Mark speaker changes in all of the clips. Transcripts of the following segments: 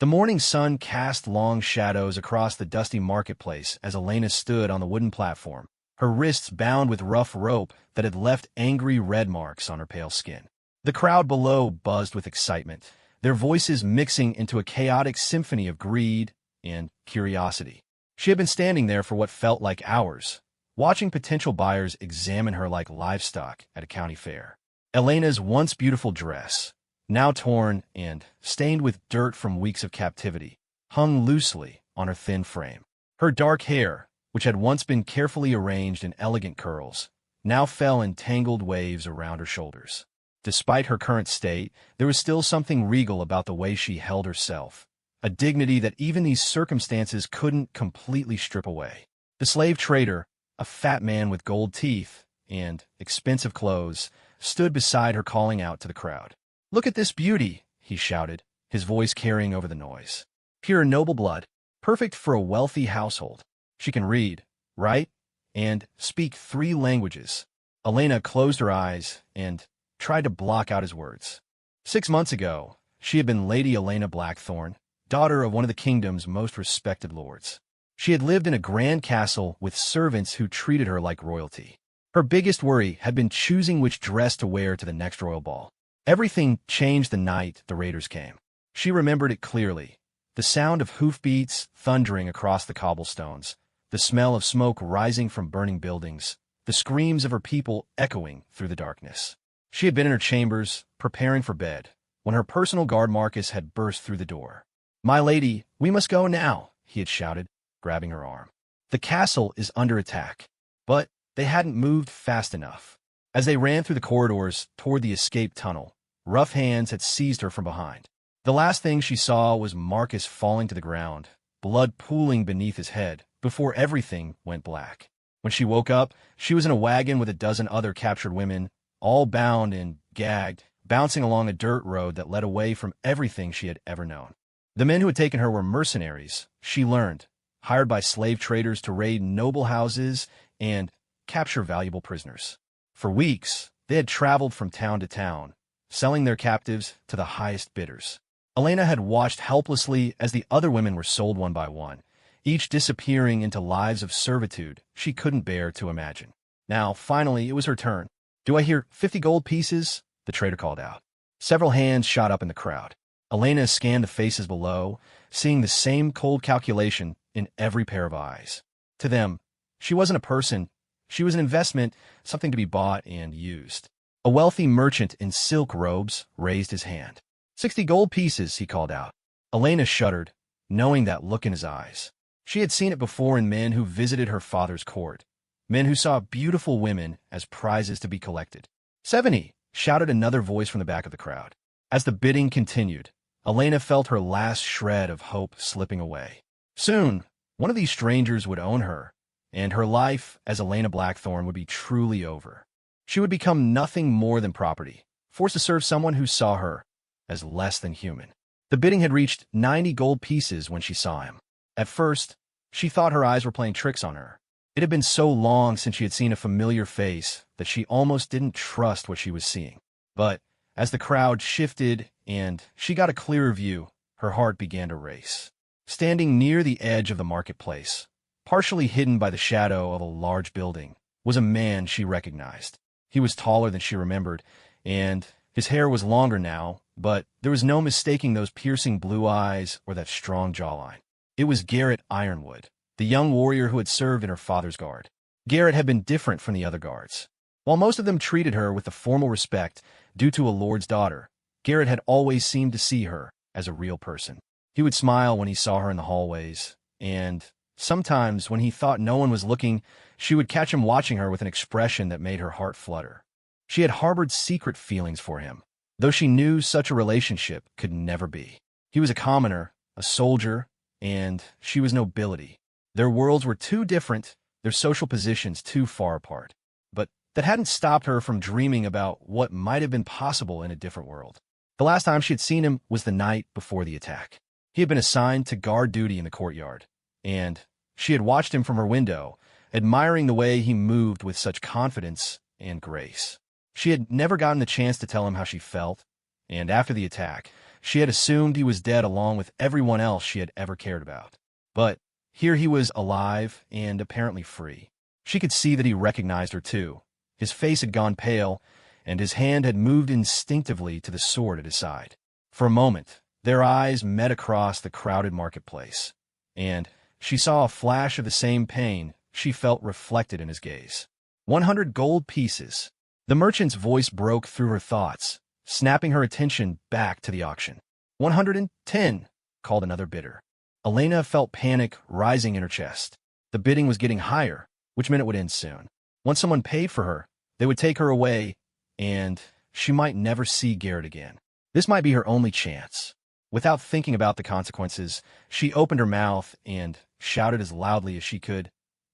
Speaker 1: The morning sun cast long shadows across the dusty marketplace as Elena stood on the wooden platform, her wrists bound with rough rope that had left angry red marks on her pale skin. The crowd below buzzed with excitement, their voices mixing into a chaotic symphony of greed and curiosity. She had been standing there for what felt like hours, watching potential buyers examine her like livestock at a county fair. Elena's once beautiful dress, now torn and stained with dirt from weeks of captivity, hung loosely on her thin frame. Her dark hair, which had once been carefully arranged in elegant curls, now fell in tangled waves around her shoulders. Despite her current state, there was still something regal about the way she held herself, a dignity that even these circumstances couldn't completely strip away. The slave trader, a fat man with gold teeth and expensive clothes, stood beside her, calling out to the crowd. "Look at this beauty," he shouted, his voice carrying over the noise. "Pure noble blood, perfect for a wealthy household. She can read, write, and speak 3 languages." Elena closed her eyes and tried to block out his words. 6 months ago, she had been Lady Elena Blackthorne, daughter of one of the kingdom's most respected lords. She had lived in a grand castle with servants who treated her like royalty. Her biggest worry had been choosing which dress to wear to the next royal ball. Everything changed the night the raiders came. She remembered it clearly. The sound of hoofbeats thundering across the cobblestones, the smell of smoke rising from burning buildings, the screams of her people echoing through the darkness. She had been in her chambers, preparing for bed, when her personal guard Marcus had burst through the door. "My lady, we must go now," he had shouted, grabbing her arm. "The castle is under attack." But they hadn't moved fast enough. As they ran through the corridors toward the escape tunnel, rough hands had seized her from behind. The last thing she saw was Marcus falling to the ground, blood pooling beneath his head, before everything went black. When she woke up, she was in a wagon with a dozen other captured women, all bound and gagged, bouncing along a dirt road that led away from everything she had ever known. The men who had taken her were mercenaries, she learned, hired by slave traders to raid noble houses and capture valuable prisoners. For weeks, they had traveled from town to town, selling their captives to the highest bidders. Elena had watched helplessly as the other women were sold one by one, each disappearing into lives of servitude she couldn't bear to imagine. Now, finally, it was her turn. "Do I hear 50 gold pieces?" the trader called out. Several hands shot up in the crowd. Elena scanned the faces below, seeing the same cold calculation in every pair of eyes. To them, she wasn't a person. She was an investment, something to be bought and used. A wealthy merchant in silk robes raised his hand. 60 gold pieces, he called out. Elena shuddered, knowing that look in his eyes. She had seen it before in men who visited her father's court, men who saw beautiful women as prizes to be collected. 70, shouted another voice from the back of the crowd. As the bidding continued, Elena felt her last shred of hope slipping away. Soon, one of these strangers would own her, and her life as Elena Blackthorne would be truly over. She would become nothing more than property, forced to serve someone who saw her as less than human. The bidding had reached 90 gold pieces when she saw him. At first, she thought her eyes were playing tricks on her. It had been so long since she had seen a familiar face that she almost didn't trust what she was seeing. But as the crowd shifted and she got a clearer view, her heart began to race. Standing near the edge of the marketplace, partially hidden by the shadow of a large building, was a man she recognized. He was taller than she remembered, and his hair was longer now, but there was no mistaking those piercing blue eyes or that strong jawline. It was Garrett Ironwood, the young warrior who had served in her father's guard. Garrett had been different from the other guards. While most of them treated her with the formal respect due to a lord's daughter, Garrett had always seemed to see her as a real person. He would smile when he saw her in the hallways, and sometimes when he thought no one was looking, she would catch him watching her with an expression that made her heart flutter. She had harbored secret feelings for him, though she knew such a relationship could never be. He was a commoner, a soldier, and she was nobility. Their worlds were too different, their social positions too far apart. But that hadn't stopped her from dreaming about what might have been possible in a different world. The last time she had seen him was the night before the attack. He had been assigned to guard duty in the courtyard, and she had watched him from her window, admiring the way he moved with such confidence and grace. She had never gotten the chance to tell him how she felt, and after the attack, she had assumed he was dead along with everyone else she had ever cared about. But here he was alive and apparently free. She could see that he recognized her too. His face had gone pale, and his hand had moved instinctively to the sword at his side. For a moment, their eyes met across the crowded marketplace, and she saw a flash of the same pain she felt reflected in his gaze. 100 gold pieces. The merchant's voice broke through her thoughts, snapping her attention back to the auction. 110, called another bidder. Elena felt panic rising in her chest. The bidding was getting higher, which meant it would end soon. Once someone paid for her, they would take her away, and she might never see Garrett again. This might be her only chance. Without thinking about the consequences, she opened her mouth and shouted as loudly as she could,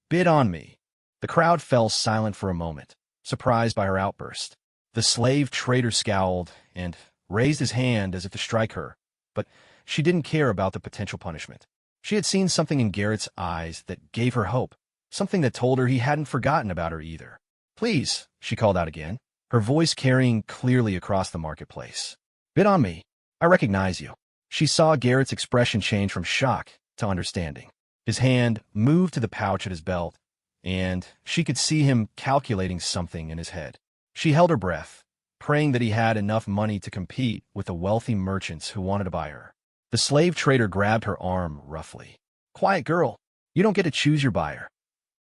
Speaker 1: "Bid on me." The crowd fell silent for a moment, surprised by her outburst. The slave trader scowled and raised his hand as if to strike her, but she didn't care about the potential punishment. She had seen something in Garrett's eyes that gave her hope, something that told her he hadn't forgotten about her either. "Please," she called out again, her voice carrying clearly across the marketplace. "Bid on me. I recognize you." She saw Garrett's expression change from shock to understanding. His hand moved to the pouch at his belt, and she could see him calculating something in his head. She held her breath, praying that he had enough money to compete with the wealthy merchants who wanted to buy her. The slave trader grabbed her arm roughly. "Quiet, girl. You don't get to choose your buyer."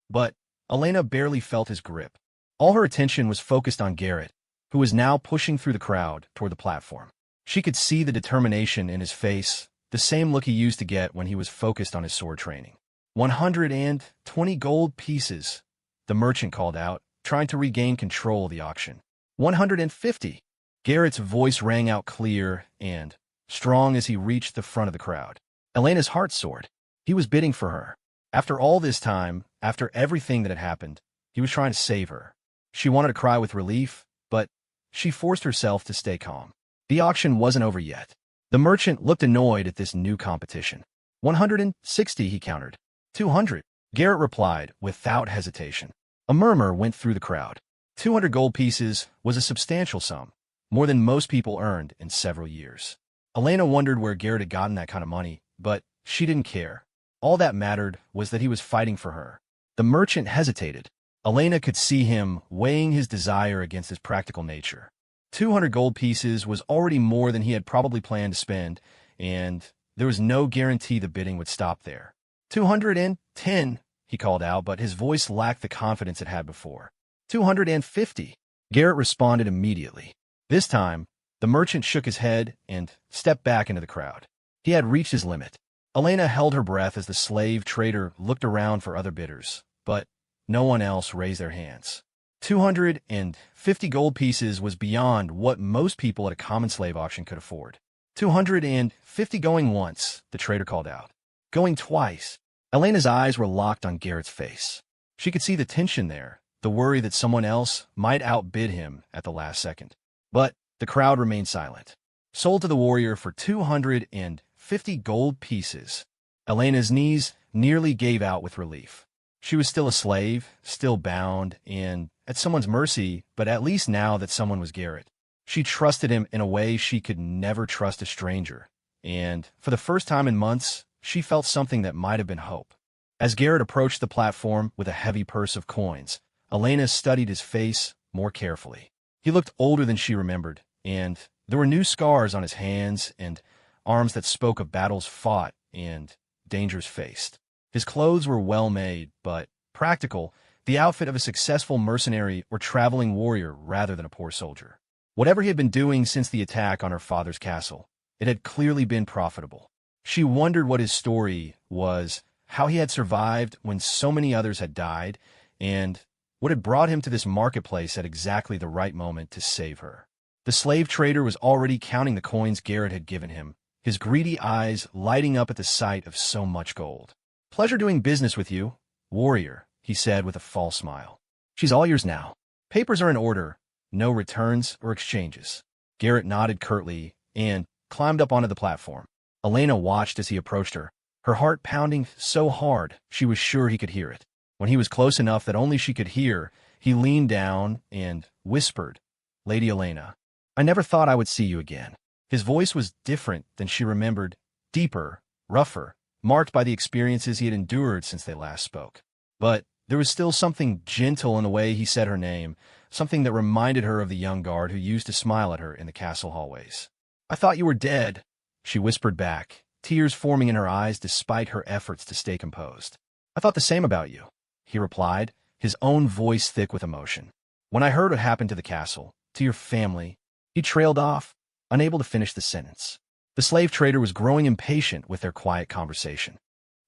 Speaker 1: But Elena barely felt his grip. All her attention was focused on Garrett, who was now pushing through the crowd toward the platform. She could see the determination in his face, the same look he used to get when he was focused on his sword training. 120 gold pieces, the merchant called out, trying to regain control of the auction. 150. Garrett's voice rang out clear and strong as he reached the front of the crowd. Elena's heart soared. He was bidding for her. After all this time, after everything that had happened, he was trying to save her. She wanted to cry with relief, but she forced herself to stay calm. The auction wasn't over yet. The merchant looked annoyed at this new competition. 160, he countered. 200. Garrett replied without hesitation. A murmur went through the crowd. 200 gold pieces was a substantial sum, more than most people earned in several years. Elena wondered where Garrett had gotten that kind of money, but she didn't care. All that mattered was that he was fighting for her. The merchant hesitated. Elena could see him weighing his desire against his practical nature. 200 gold pieces was already more than he had probably planned to spend, and there was no guarantee the bidding would stop there. 210, he called out, but his voice lacked the confidence it had before. 250. Garrett responded immediately. This time, the merchant shook his head and stepped back into the crowd. He had reached his limit. Elena held her breath as the slave trader looked around for other bidders, but no one else raised their hands. 250 gold pieces was beyond what most people at a common slave auction could afford. 250 going once, the trader called out. Going twice. Elena's eyes were locked on Garrett's face. She could see the tension there, the worry that someone else might outbid him at the last second. But the crowd remained silent. Sold to the warrior for 250 gold pieces. Elena's knees nearly gave out with relief. She was still a slave, still bound, and at someone's mercy, but at least now that someone was Garrett. She trusted him in a way she could never trust a stranger, and for the first time in months, she felt something that might have been hope. As Garrett approached the platform with a heavy purse of coins, Elena studied his face more carefully. He looked older than she remembered, and there were new scars on his hands and arms that spoke of battles fought and dangers faced. His clothes were well-made, but practical, the outfit of a successful mercenary or traveling warrior rather than a poor soldier. Whatever he had been doing since the attack on her father's castle, it had clearly been profitable. She wondered what his story was, how he had survived when so many others had died, and what had brought him to this marketplace at exactly the right moment to save her. The slave trader was already counting the coins Garrett had given him, his greedy eyes lighting up at the sight of so much gold. "Pleasure doing business with you, warrior," he said with a false smile. "She's all yours now. Papers are in order, no returns or exchanges." Garrett nodded curtly and climbed up onto the platform. Elena watched as he approached her, her heart pounding so hard she was sure he could hear it. When he was close enough that only she could hear, he leaned down and whispered, "Lady Elena, I never thought I would see you again." His voice was different than she remembered, deeper, rougher, marked by the experiences he had endured since they last spoke. But there was still something gentle in the way he said her name, something that reminded her of the young guard who used to smile at her in the castle hallways. "I thought you were dead," she whispered back, tears forming in her eyes despite her efforts to stay composed. "I thought the same about you," he replied, his own voice thick with emotion. "When I heard what happened to the castle, to your family," he trailed off, unable to finish the sentence. The slave trader was growing impatient with their quiet conversation.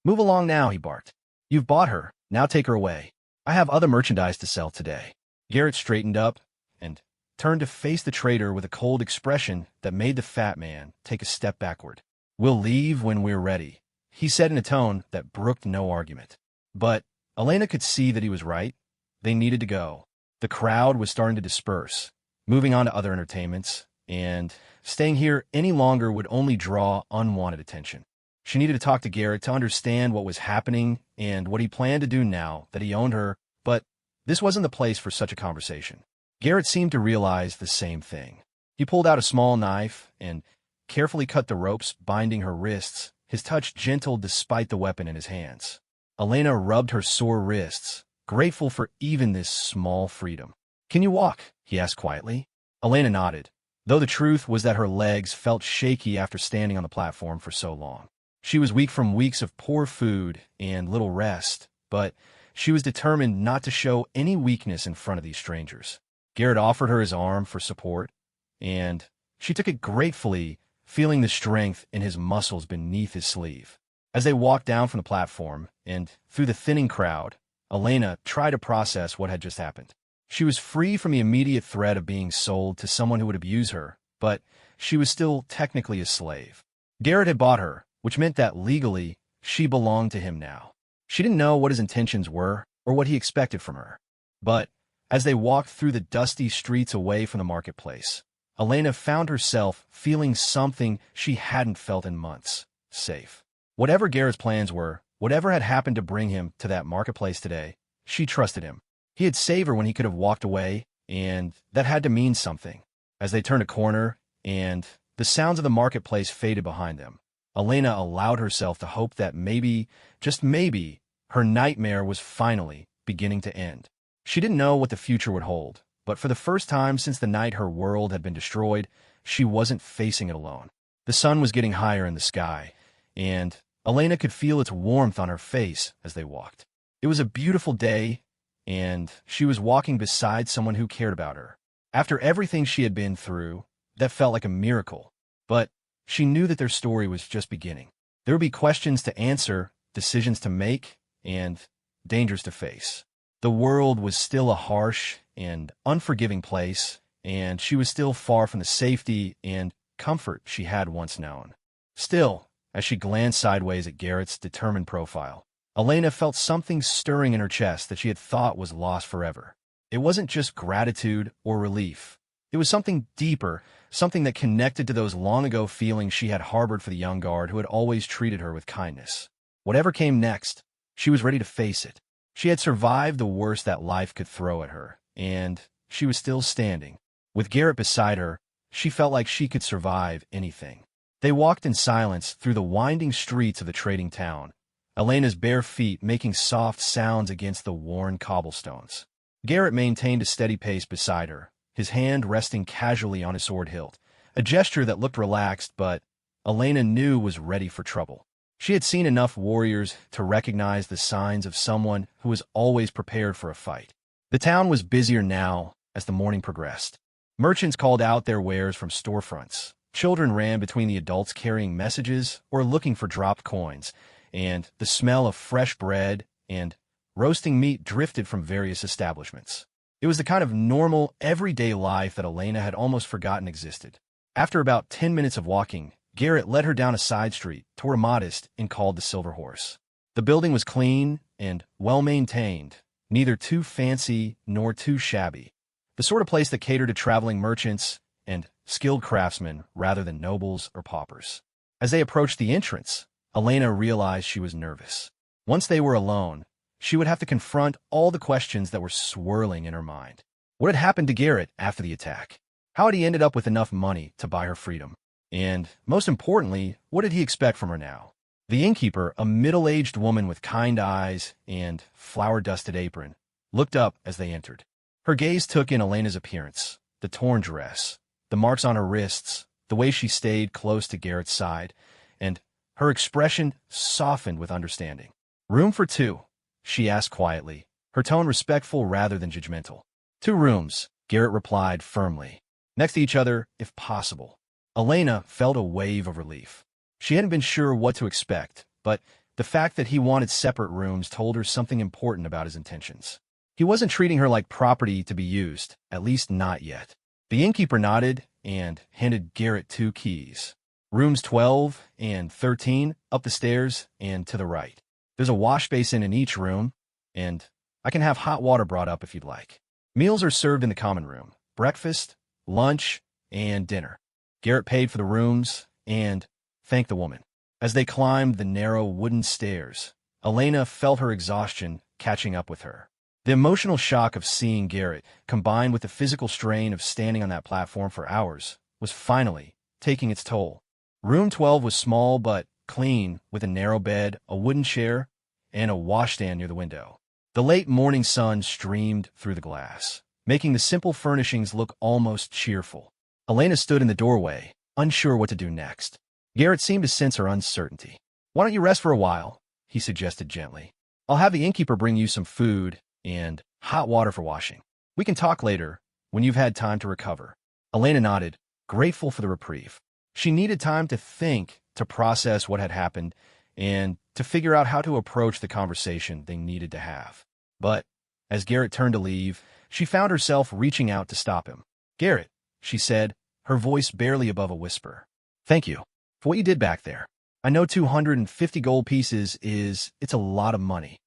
Speaker 1: "Move along now," he barked. "You've bought her, now take her away. I have other merchandise to sell today." Garrett straightened up and turned to face the trader with a cold expression that made the fat man take a step backward. "We'll leave when we're ready," he said in a tone that brooked no argument. But Elena could see that he was right. They needed to go. The crowd was starting to disperse, moving on to other entertainments, and staying here any longer would only draw unwanted attention. She needed to talk to Garrett to understand what was happening and what he planned to do now that he owned her, but this wasn't the place for such a conversation. Garrett seemed to realize the same thing. He pulled out a small knife and carefully cut the ropes binding her wrists, his touch gentle despite the weapon in his hands. Elena rubbed her sore wrists, grateful for even this small freedom. "Can you walk?" he asked quietly. Elena nodded, though the truth was that her legs felt shaky after standing on the platform for so long. She was weak from weeks of poor food and little rest, but she was determined not to show any weakness in front of these strangers. Garrett offered her his arm for support, and she took it gratefully, feeling the strength in his muscles beneath his sleeve. As they walked down from the platform and through the thinning crowd, Elena tried to process what had just happened. She was free from the immediate threat of being sold to someone who would abuse her, but she was still technically a slave. Garrett had bought her, which meant that legally she belonged to him now. She didn't know what his intentions were or what he expected from her. But as they walked through the dusty streets away from the marketplace, Elena found herself feeling something she hadn't felt in months: safe. Whatever Garrett's plans were, whatever had happened to bring him to that marketplace today, she trusted him. He had saved her when he could have walked away, and that had to mean something. As they turned a corner and the sounds of the marketplace faded behind them, Elena allowed herself to hope that maybe, just maybe, her nightmare was finally beginning to end. She didn't know what the future would hold, but for the first time since the night her world had been destroyed, she wasn't facing it alone. The sun was getting higher in the sky, and Elena could feel its warmth on her face as they walked. It was a beautiful day, and she was walking beside someone who cared about her. After everything she had been through, that felt like a miracle, but she knew that their story was just beginning. There would be questions to answer, decisions to make, and dangers to face. The world was still a harsh and unforgiving place, and she was still far from the safety and comfort she had once known. Still, as she glanced sideways at Garrett's determined profile, Elena felt something stirring in her chest that she had thought was lost forever. It wasn't just gratitude or relief. It was something deeper, something that connected to those long-ago feelings she had harbored for the young guard who had always treated her with kindness. Whatever came next, she was ready to face it. She had survived the worst that life could throw at her, and she was still standing. With Garrett beside her, she felt like she could survive anything. They walked in silence through the winding streets of the trading town, Elena's bare feet making soft sounds against the worn cobblestones. Garrett maintained a steady pace beside her, his hand resting casually on his sword hilt, a gesture that looked relaxed but Elena knew was ready for trouble. She had seen enough warriors to recognize the signs of someone who was always prepared for a fight. The town was busier now as the morning progressed. Merchants called out their wares from storefronts. Children ran between the adults carrying messages or looking for dropped coins, and the smell of fresh bread and roasting meat drifted from various establishments. It was the kind of normal, everyday life that Elena had almost forgotten existed. After about 10 minutes of walking, Garrett led her down a side street to where Modest and called the Silver Horse. The building was clean and well-maintained, neither too fancy nor too shabby. The sort of place that catered to traveling merchants and skilled craftsmen rather than nobles or paupers. As they approached the entrance, Elena realized she was nervous. Once they were alone, she would have to confront all the questions that were swirling in her mind. What had happened to Garrett after the attack? How had he ended up with enough money to buy her freedom? And, most importantly, what did he expect from her now? The innkeeper, a middle-aged woman with kind eyes and flour-dusted apron, looked up as they entered. Her gaze took in Elena's appearance, the torn dress, the marks on her wrists, the way she stayed close to Garrett's side, and her expression softened with understanding. "Room for two?" she asked quietly, her tone respectful rather than judgmental. "Two rooms," Garrett replied firmly. "Next to each other, if possible." Elena felt a wave of relief. She hadn't been sure what to expect, but the fact that he wanted separate rooms told her something important about his intentions. He wasn't treating her like property to be used, at least not yet. The innkeeper nodded and handed Garrett 2 keys. "Rooms 12 and 13, up the stairs and to the right. There's a wash basin in each room, and I can have hot water brought up if you'd like. Meals are served in the common room, breakfast, lunch, and dinner." Garrett paid for the rooms and thanked the woman. As they climbed the narrow wooden stairs, Elena felt her exhaustion catching up with her. The emotional shock of seeing Garrett, combined with the physical strain of standing on that platform for hours, was finally taking its toll. Room 12 was small but clean, with a narrow bed, a wooden chair, and a washstand near the window. The late morning sun streamed through the glass, making the simple furnishings look almost cheerful. Elena stood in the doorway, unsure what to do next. Garrett seemed to sense her uncertainty. "Why don't you rest for a while?" he suggested gently. "I'll have the innkeeper bring you some food and hot water for washing. We can talk later, when you've had time to recover." Elena nodded, grateful for the reprieve. She needed time to think, to process what had happened, and to figure out how to approach the conversation they needed to have. But, as Garrett turned to leave, she found herself reaching out to stop him. "Garrett," she said, her voice barely above a whisper. "Thank you for what you did back there. I know 250 gold pieces it's a lot of money."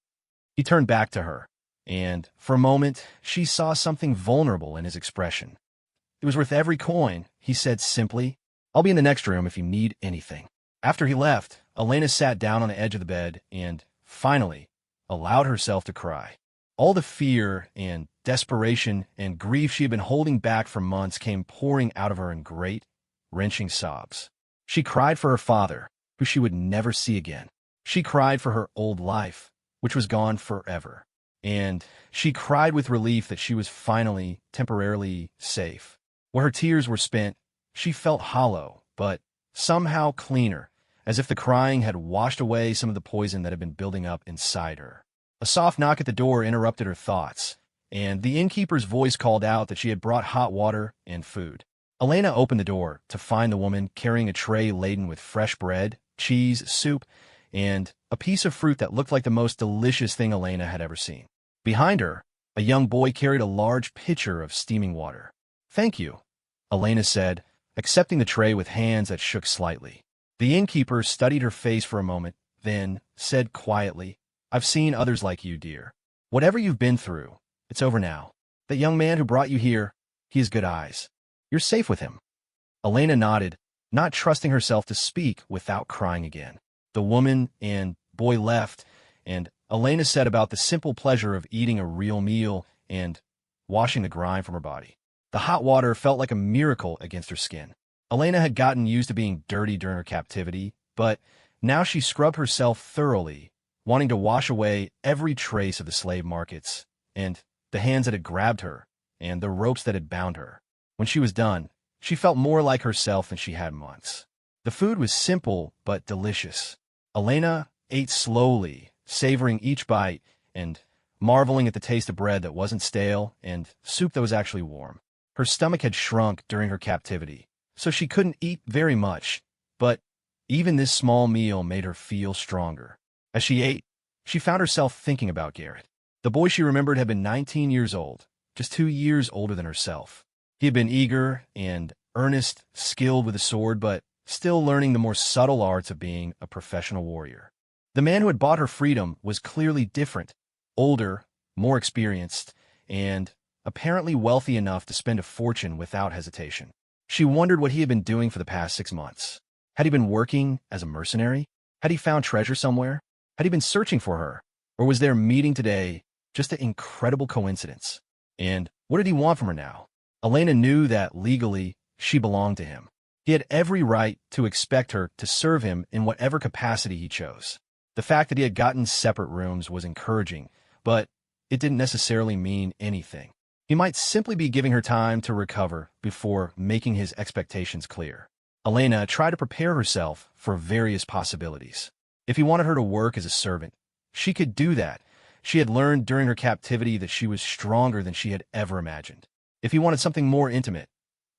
Speaker 1: He turned back to her, and for a moment, she saw something vulnerable in his expression. "It was worth every coin," he said simply. "I'll be in the next room if you need anything." After he left, Elena sat down on the edge of the bed and, finally, allowed herself to cry. All the fear and desperation and grief she had been holding back for months came pouring out of her in great, wrenching sobs. She cried for her father, who she would never see again. She cried for her old life, which was gone forever. And she cried with relief that she was finally, temporarily safe. Where her tears were spent, she felt hollow, but somehow cleaner, as if the crying had washed away some of the poison that had been building up inside her. A soft knock at the door interrupted her thoughts, and the innkeeper's voice called out that she had brought hot water and food. Elena opened the door to find the woman carrying a tray laden with fresh bread, cheese, soup, and a piece of fruit that looked like the most delicious thing Elena had ever seen. Behind her, a young boy carried a large pitcher of steaming water. "Thank you," Elena said, accepting the tray with hands that shook slightly. The innkeeper studied her face for a moment, then said quietly, "I've seen others like you, dear. Whatever you've been through, it's over now. That young man who brought you here, he has good eyes. You're safe with him." Elena nodded, not trusting herself to speak without crying again. The woman and boy left, and Elena said about the simple pleasure of eating a real meal and washing the grime from her body. The hot water felt like a miracle against her skin. Elena had gotten used to being dirty during her captivity, but now she scrubbed herself thoroughly, wanting to wash away every trace of the slave markets, and the hands that had grabbed her, and the ropes that had bound her. When she was done, she felt more like herself than she had in months. The food was simple but delicious. Elena ate slowly, savoring each bite and marveling at the taste of bread that wasn't stale and soup that was actually warm. Her stomach had shrunk during her captivity, so she couldn't eat very much, but even this small meal made her feel stronger. As she ate, she found herself thinking about Garrett. The boy she remembered had been 19 years old, just 2 years older than herself. He had been eager and earnest, skilled with a sword, but still learning the more subtle arts of being a professional warrior. The man who had bought her freedom was clearly different, older, more experienced, and apparently wealthy enough to spend a fortune without hesitation. She wondered what he had been doing for the past 6 months. Had he been working as a mercenary? Had he found treasure somewhere? Had he been searching for her? Or was their meeting today just an incredible coincidence? And what did he want from her now? Elena knew that legally she belonged to him. He had every right to expect her to serve him in whatever capacity he chose. The fact that he had gotten separate rooms was encouraging, but it didn't necessarily mean anything. He might simply be giving her time to recover before making his expectations clear. Elena tried to prepare herself for various possibilities. If he wanted her to work as a servant, she could do that. She had learned during her captivity that she was stronger than she had ever imagined. If he wanted something more intimate,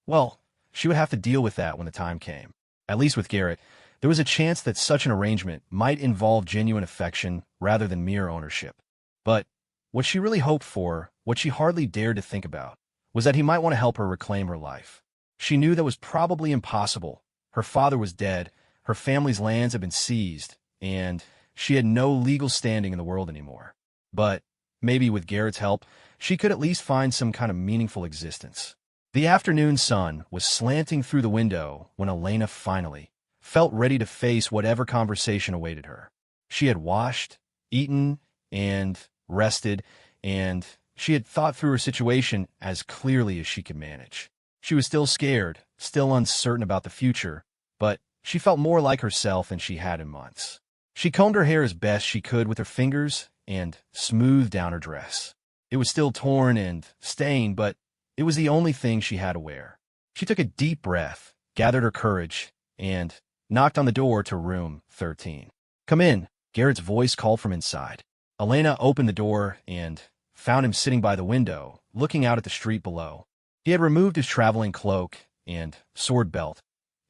Speaker 1: well, she would have to deal with that when the time came. At least with Garrett, there was a chance that such an arrangement might involve genuine affection rather than mere ownership. But what she really hoped for, what she hardly dared to think about, was that he might want to help her reclaim her life. She knew that was probably impossible. Her father was dead, her family's lands had been seized, and she had no legal standing in the world anymore. But maybe with Garrett's help, she could at least find some kind of meaningful existence. The afternoon sun was slanting through the window when Elena finally felt ready to face whatever conversation awaited her. She had washed, eaten, and rested, and she had thought through her situation as clearly as she could manage. She was still scared, still uncertain about the future, but she felt more like herself than she had in months. She combed her hair as best she could with her fingers and smoothed down her dress. It was still torn and stained, but it was the only thing she had to wear. She took a deep breath, gathered her courage, and knocked on the door to room 13. "Come in," Garrett's voice called from inside. Elena opened the door and found him sitting by the window, looking out at the street below. He had removed his traveling cloak and sword belt,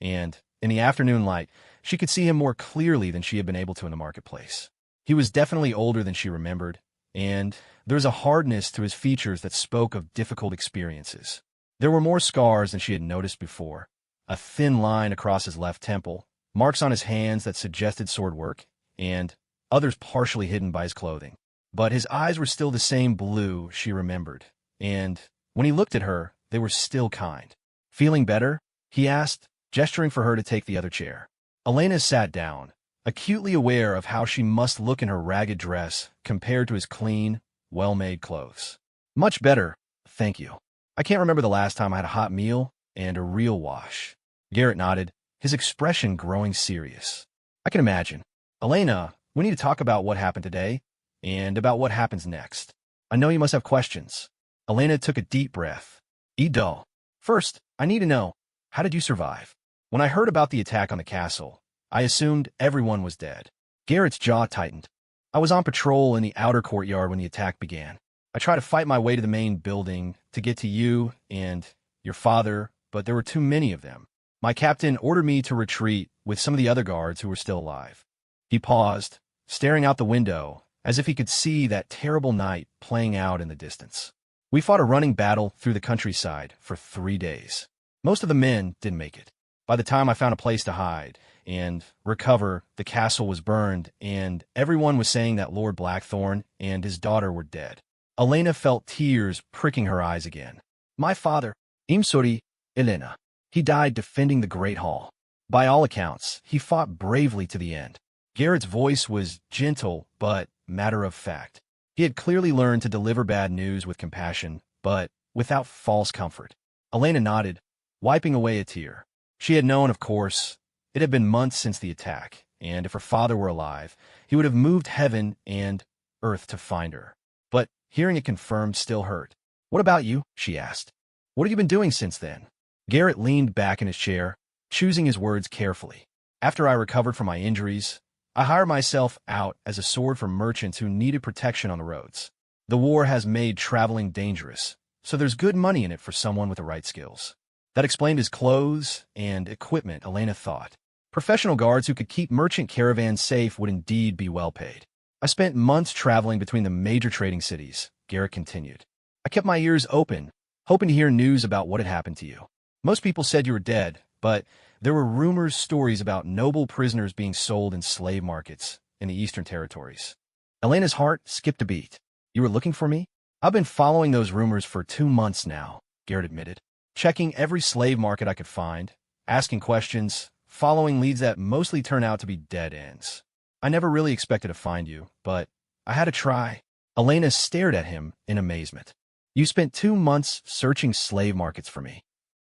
Speaker 1: and in the afternoon light, she could see him more clearly than she had been able to in the marketplace. He was definitely older than she remembered, and there was a hardness to his features that spoke of difficult experiences. There were more scars than she had noticed before, a thin line across his left temple, marks on his hands that suggested sword work, and others partially hidden by his clothing. But his eyes were still the same blue she remembered, and when he looked at her, they were still kind. "Feeling better?" he asked, gesturing for her to take the other chair. Elena sat down, acutely aware of how she must look in her ragged dress compared to his clean, well-made clothes. "Much better, thank you. I can't remember the last time I had a hot meal and a real wash." Garrett nodded, his expression growing serious. "I can imagine. Elena, we need to talk about what happened today and about what happens next. I know you must have questions." Elena took a deep breath. "Edo. First, I need to know, how did you survive? When I heard about the attack on the castle, I assumed everyone was dead." Garrett's jaw tightened. "I was on patrol in the outer courtyard when the attack began. I tried to fight my way to the main building to get to you and your father, but there were too many of them. My captain ordered me to retreat with some of the other guards who were still alive." He paused, staring out the window, as if he could see that terrible night playing out in the distance. "We fought a running battle through the countryside for 3 days. Most of the men didn't make it. By the time I found a place to hide and recover, the castle was burned, and everyone was saying that Lord Blackthorn and his daughter were dead." Elena felt tears pricking her eyes again. "My father, Imsori, Elena. He died defending the Great Hall. By all accounts, he fought bravely to the end." Garrett's voice was gentle but matter-of-fact. He had clearly learned to deliver bad news with compassion, but without false comfort. Elena nodded, wiping away a tear. She had known, of course. It had been months since the attack, and if her father were alive, he would have moved heaven and earth to find her. But hearing it confirmed still hurt. "What about you?" she asked. "What have you been doing since then?" Garrett leaned back in his chair, choosing his words carefully. "After I recovered from my injuries, I hired myself out as a sword for merchants who needed protection on the roads. The war has made traveling dangerous, so there's good money in it for someone with the right skills." That explained his clothes and equipment, Elena thought. Professional guards who could keep merchant caravans safe would indeed be well paid. "I spent months traveling between the major trading cities," Garrett continued. "I kept my ears open, hoping to hear news about what had happened to you. Most people said you were dead, but there were rumors, stories about noble prisoners being sold in slave markets in the Eastern Territories." Elena's heart skipped a beat. "You were looking for me?" "I've been following those rumors for 2 months now," Garrett admitted. "Checking every slave market I could find, asking questions, following leads that mostly turn out to be dead ends. I never really expected to find you, but I had to try." Elena stared at him in amazement. You spent 2 months searching slave markets for me.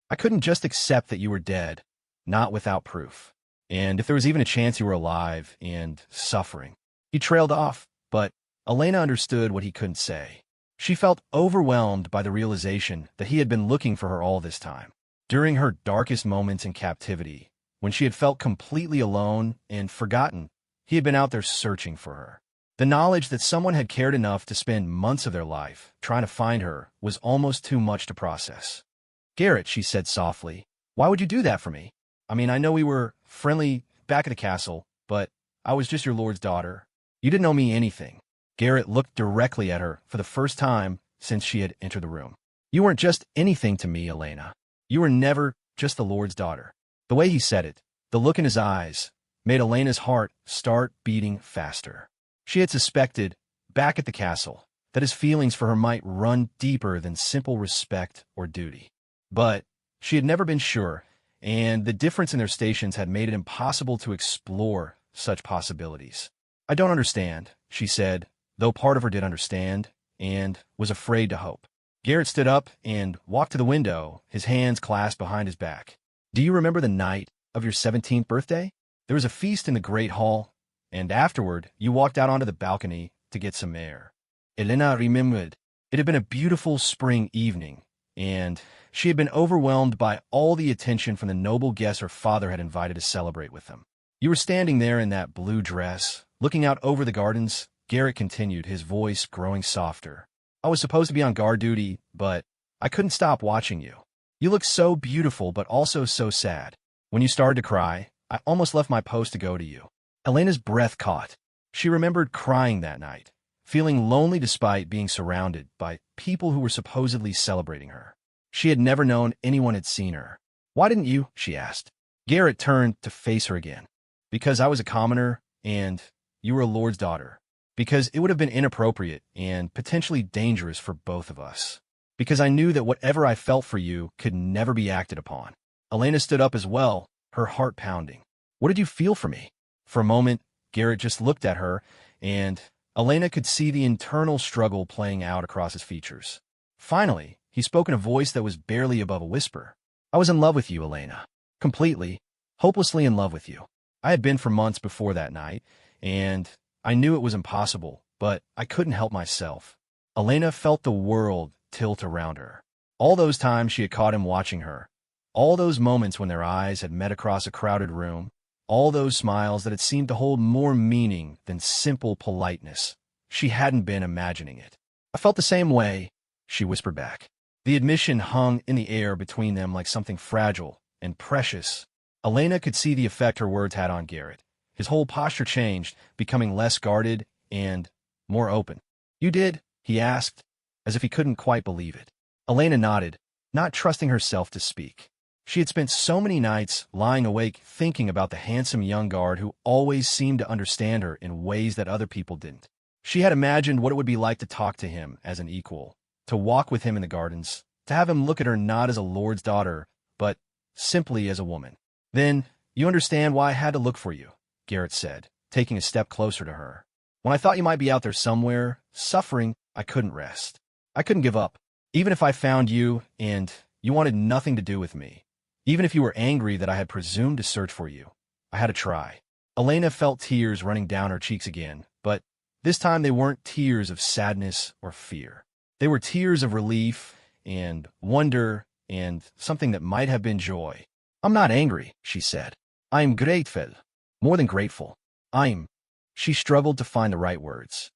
Speaker 1: I couldn't just accept that you were dead, not without proof. And if there was even a chance you were alive and suffering. He trailed off, but Elena understood what he couldn't say. She felt overwhelmed by the realization that he had been looking for her all this time. During her darkest moments in captivity, when she had felt completely alone and forgotten, he had been out there searching for her. The knowledge that someone had cared enough to spend months of their life trying to find her was almost too much to process. Garrett, she said softly, why would you do that for me? I mean, I know we were friendly back at the castle, but I was just your lord's daughter. You didn't owe me anything. Garrett looked directly at her for the first time since she had entered the room. You weren't just anything to me, Elena. You were never just the lord's daughter. The way he said it, the look in his eyes, made Elena's heart start beating faster. She had suspected, back at the castle, that his feelings for her might run deeper than simple respect or duty. But she had never been sure, and the difference in their stations had made it impossible to explore such possibilities. I don't understand, she said, though part of her did understand, and was afraid to hope. Garrett stood up and walked to the window, his hands clasped behind his back. Do you remember the night of your 17th birthday? There was a feast in the great hall, and afterward you walked out onto the balcony to get some air. Elena remembered. It had been a beautiful spring evening, and she had been overwhelmed by all the attention from the noble guests her father had invited to celebrate with them. You were standing there in that blue dress, looking out over the gardens. Garrett continued, his voice growing softer. I was supposed to be on guard duty, but I couldn't stop watching you. You looked so beautiful, but also so sad. When you started to cry, I almost left my post to go to you. Elena's breath caught. She remembered crying that night, feeling lonely despite being surrounded by people who were supposedly celebrating her. She had never known anyone had seen her. Why didn't you? She asked. Garrett turned to face her again. Because I was a commoner, and you were a lord's daughter. Because it would have been inappropriate and potentially dangerous for both of us. Because I knew that whatever I felt for you could never be acted upon. Elena stood up as well, her heart pounding. What did you feel for me? For a moment, Garrett just looked at her, and Elena could see the internal struggle playing out across his features. Finally, he spoke in a voice that was barely above a whisper. I was in love with you, Elena. Completely, hopelessly in love with you. I had been for months before that night, and I knew it was impossible, but I couldn't help myself. Elena felt the world tilt around her. All those times she had caught him watching her. All those moments when their eyes had met across a crowded room. All those smiles that had seemed to hold more meaning than simple politeness. She hadn't been imagining it. I felt the same way, she whispered back. The admission hung in the air between them like something fragile and precious. Elena could see the effect her words had on Garrett. His whole posture changed, becoming less guarded and more open. You did? He asked, as if he couldn't quite believe it. Elena nodded, not trusting herself to speak. She had spent so many nights lying awake thinking about the handsome young guard who always seemed to understand her in ways that other people didn't. She had imagined what it would be like to talk to him as an equal, to walk with him in the gardens, to have him look at her not as a lord's daughter, but simply as a woman. Then, you understand why I had to look for you, Garrett said, taking a step closer to her. When I thought you might be out there somewhere, suffering, I couldn't rest. I couldn't give up. Even if I found you and you wanted nothing to do with me. Even if you were angry that I had presumed to search for you, I had to try. Elena felt tears running down her cheeks again, but this time they weren't tears of sadness or fear. They were tears of relief and wonder and something that might have been joy. I'm not angry, she said. I am grateful. More than grateful. She struggled to find the right words.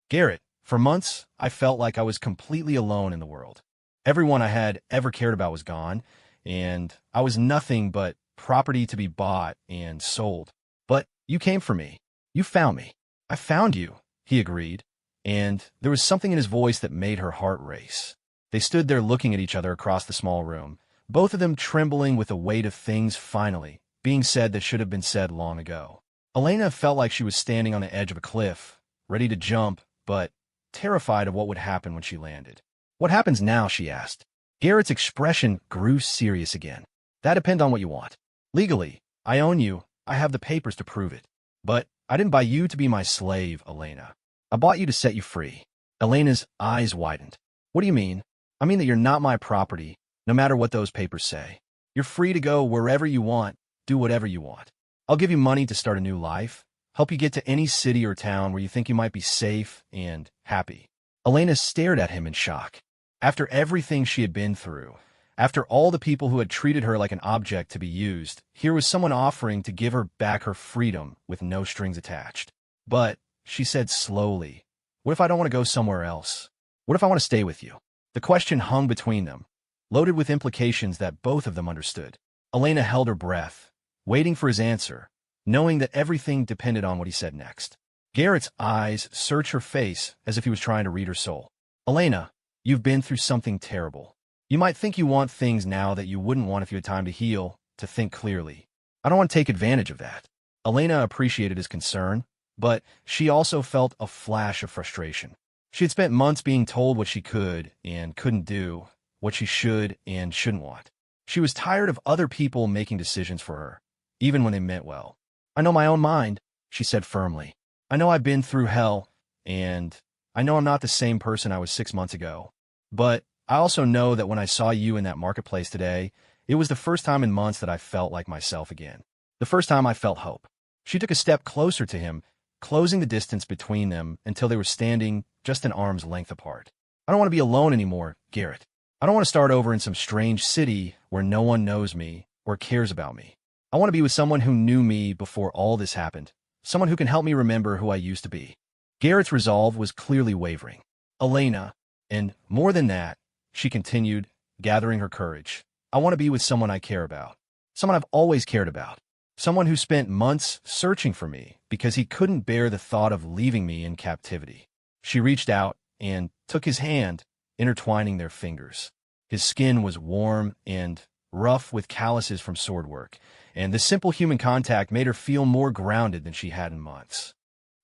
Speaker 1: Garrett, for months, I felt like I was completely alone in the world. Everyone I had ever cared about was gone, and I was nothing but property to be bought and sold. But you came for me. You found me. I found you, he agreed, and there was something in his voice that made her heart race. They stood there looking at each other across the small room, both of them trembling with the weight of things finally being said that should have been said long ago. Elena felt like she was standing on the edge of a cliff, ready to jump, but terrified of what would happen when she landed. What happens now? She asked. Garrett's expression grew serious again. That depends on what you want. Legally, I own you. I have the papers to prove it. But I didn't buy you to be my slave, Elena. I bought you to set you free. Elena's eyes widened. What do you mean? I mean that you're not my property, no matter what those papers say. You're free to go wherever you want, do whatever you want. I'll give you money to start a new life, help you get to any city or town where you think you might be safe and happy. Elena stared at him in shock. After everything she had been through, after all the people who had treated her like an object to be used, here was someone offering to give her back her freedom with no strings attached. But, she said slowly, what if I don't want to go somewhere else? What if I want to stay with you? The question hung between them, loaded with implications that both of them understood. Elena held her breath, waiting for his answer, knowing that everything depended on what he said next. Garrett's eyes searched her face as if he was trying to read her soul. Elena, you've been through something terrible. You might think you want things now that you wouldn't want if you had time to heal, to think clearly. I don't want to take advantage of that. Elena appreciated his concern, but she also felt a flash of frustration. She had spent months being told what she could and couldn't do, what she should and shouldn't want. She was tired of other people making decisions for her, even when they meant well. I know my own mind, she said firmly. I know I've been through hell, and I know I'm not the same person I was 6 months ago. But I also know that when I saw you in that marketplace today, it was the first time in months that I felt like myself again. The first time I felt hope. She took a step closer to him, closing the distance between them until they were standing just an arm's length apart. I don't want to be alone anymore, Garrett. I don't want to start over in some strange city where no one knows me or cares about me. I want to be with someone who knew me before all this happened, someone who can help me remember who I used to be. Garrett's resolve was clearly wavering. Elena, and more than that, she continued, gathering her courage. I want to be with someone I care about, someone I've always cared about, someone who spent months searching for me because he couldn't bear the thought of leaving me in captivity. She reached out and took his hand, intertwining their fingers. His skin was warm and rough with calluses from sword work, and the simple human contact made her feel more grounded than she had in months.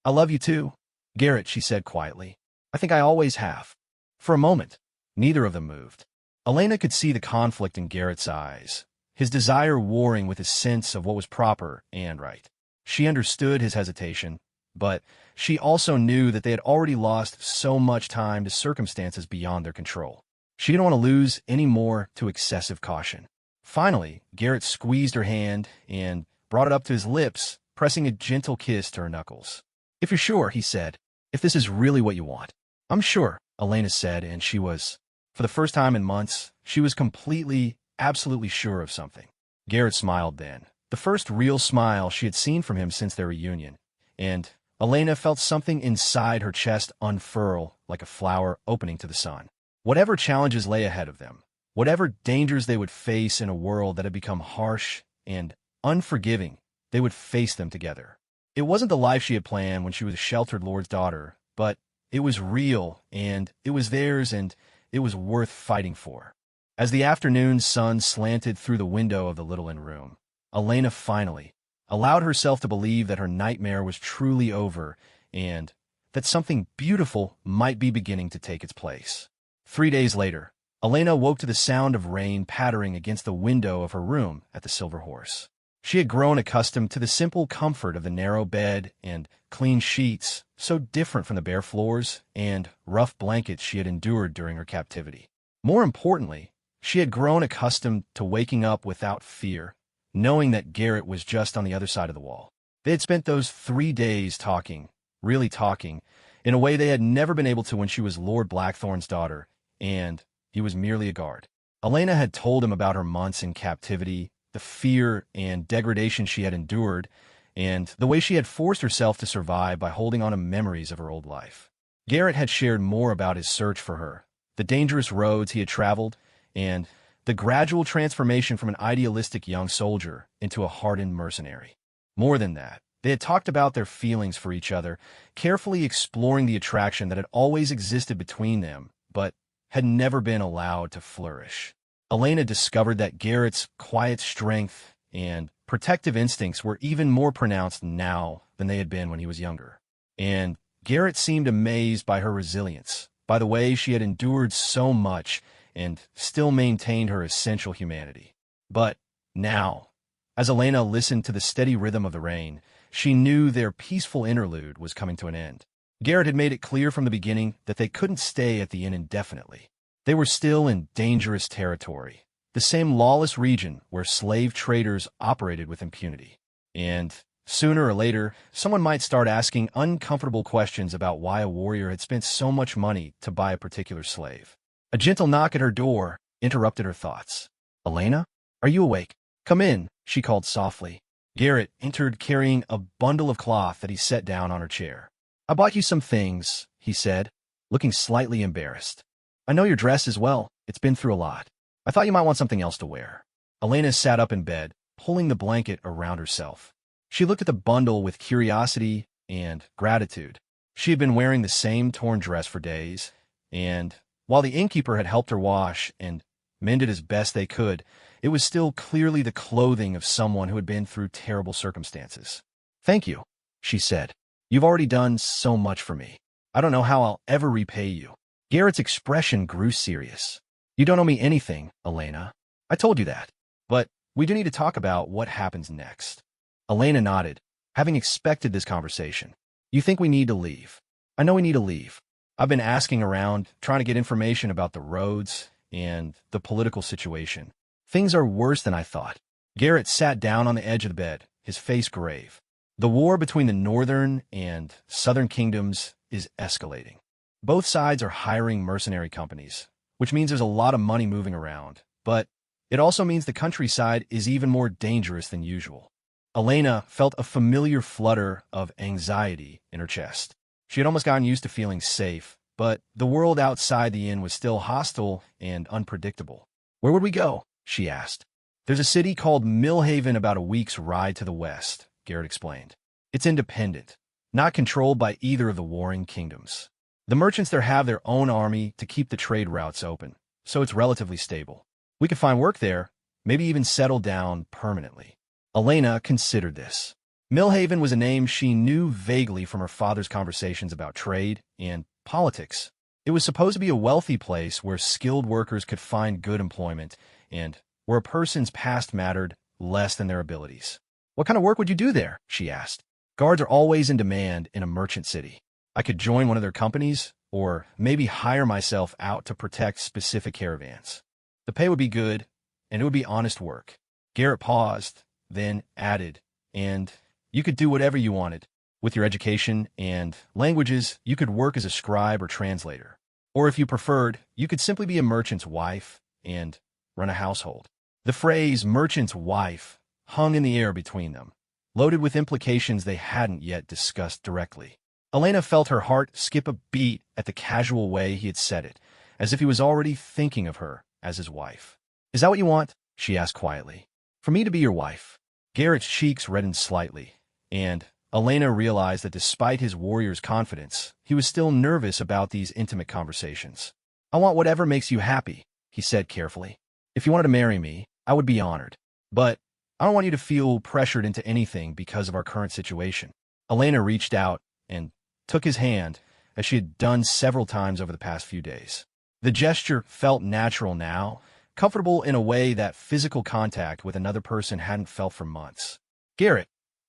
Speaker 1: I love you too, Garrett, she said quietly. I think I always have. For a moment, neither of them moved. Elena could see the conflict in Garrett's eyes, his desire warring with his sense of what was proper and right. She understood his hesitation, but she also knew that they had already lost so much time to circumstances beyond their control. She didn't want to lose any more to excessive caution. Finally, Garrett squeezed her hand and brought it up to his lips, pressing a gentle kiss to her knuckles. If you're sure, he said, if this is really what you want. I'm sure, Elena said, and she was, for the first time in months, she was completely, absolutely sure of something. Garrett smiled then, the first real smile she had seen from him since their reunion, and Elena felt something inside her chest unfurl like a flower opening to the sun. Whatever challenges lay ahead of them, whatever dangers they would face in a world that had become harsh and unforgiving, they would face them together. It wasn't the life she had planned when she was a sheltered lord's daughter, but it was real, and it was theirs, and it was worth fighting for. As the afternoon sun slanted through the window of the little inn room, Elena finally allowed herself to believe that her nightmare was truly over and that something beautiful might be beginning to take its place. 3 days later, Elena woke to the sound of rain pattering against the window of her room at the Silver Horse. She had grown accustomed to the simple comfort of the narrow bed and clean sheets, so different from the bare floors and rough blankets she had endured during her captivity. More importantly, she had grown accustomed to waking up without fear, knowing that Garrett was just on the other side of the wall. They had spent those 3 days talking, really talking, in a way they had never been able to when she was Lord Blackthorn's daughter, and he was merely a guard. Elena had told him about her months in captivity, the fear and degradation she had endured, and the way she had forced herself to survive by holding on to memories of her old life. Garrett had shared more about his search for her, the dangerous roads he had traveled, and the gradual transformation from an idealistic young soldier into a hardened mercenary. More than that, they had talked about their feelings for each other, carefully exploring the attraction that had always existed between them, but had never been allowed to flourish. Elena discovered that Garrett's quiet strength and protective instincts were even more pronounced now than they had been when he was younger. And Garrett seemed amazed by her resilience, by the way she had endured so much and still maintained her essential humanity. But now, as Elena listened to the steady rhythm of the rain, she knew their peaceful interlude was coming to an end. Garrett had made it clear from the beginning that they couldn't stay at the inn indefinitely. They were still in dangerous territory, the same lawless region where slave traders operated with impunity. And sooner or later, someone might start asking uncomfortable questions about why a warrior had spent so much money to buy a particular slave. A gentle knock at her door interrupted her thoughts. "Elena, are you awake? Come in," she called softly. Garrett entered carrying a bundle of cloth that he set down on her chair. "I bought you some things," he said, looking slightly embarrassed. "I know you're dressed as well. It's been through a lot. I thought you might want something else to wear." Elena sat up in bed, pulling the blanket around herself. She looked at the bundle with curiosity and gratitude. She had been wearing the same torn dress for days, and while the innkeeper had helped her wash and mend it as best they could, it was still clearly the clothing of someone who had been through terrible circumstances. "Thank you," she said. "You've already done so much for me. I don't know how I'll ever repay you." Garrett's expression grew serious. "You don't owe me anything, Elena. I told you that. But we do need to talk about what happens next." Elena nodded, having expected this conversation. "You think we need to leave?" "I know we need to leave. I've been asking around, trying to get information about the roads and the political situation. Things are worse than I thought." Garrett sat down on the edge of the bed, his face grave. "The war between the northern and southern kingdoms is escalating. Both sides are hiring mercenary companies, which means there's a lot of money moving around, but it also means the countryside is even more dangerous than usual." Elena felt a familiar flutter of anxiety in her chest. She had almost gotten used to feeling safe, but the world outside the inn was still hostile and unpredictable. "Where would we go?" she asked. "There's a city called Millhaven about a week's ride to the west," Garrett explained. "It's independent, not controlled by either of the warring kingdoms. The merchants there have their own army to keep the trade routes open, so it's relatively stable. We could find work there, maybe even settle down permanently." Elena considered this. Millhaven was a name she knew vaguely from her father's conversations about trade and politics. It was supposed to be a wealthy place where skilled workers could find good employment and where a person's past mattered less than their abilities. "What kind of work would you do there?" she asked. "Guards are always in demand in a merchant city. I could join one of their companies, or maybe hire myself out to protect specific caravans. The pay would be good, and it would be honest work." Garrett paused, then added, "And you could do whatever you wanted. With your education and languages, you could work as a scribe or translator. Or if you preferred, you could simply be a merchant's wife and run a household." The phrase merchant's wife hung in the air between them, loaded with implications they hadn't yet discussed directly. Elena felt her heart skip a beat at the casual way he had said it, as if he was already thinking of her as his wife. "Is that what you want?" she asked quietly. "For me to be your wife?" Garrett's cheeks reddened slightly, and Elena realized that despite his warrior's confidence, he was still nervous about these intimate conversations. "I want whatever makes you happy," he said carefully. "If you wanted to marry me, I would be honored. But I don't want you to feel pressured into anything because of our current situation." Elena reached out and took his hand, as she had done several times over the past few days. The gesture felt natural now, comfortable in a way that physical contact with another person hadn't felt for months. "Garrett,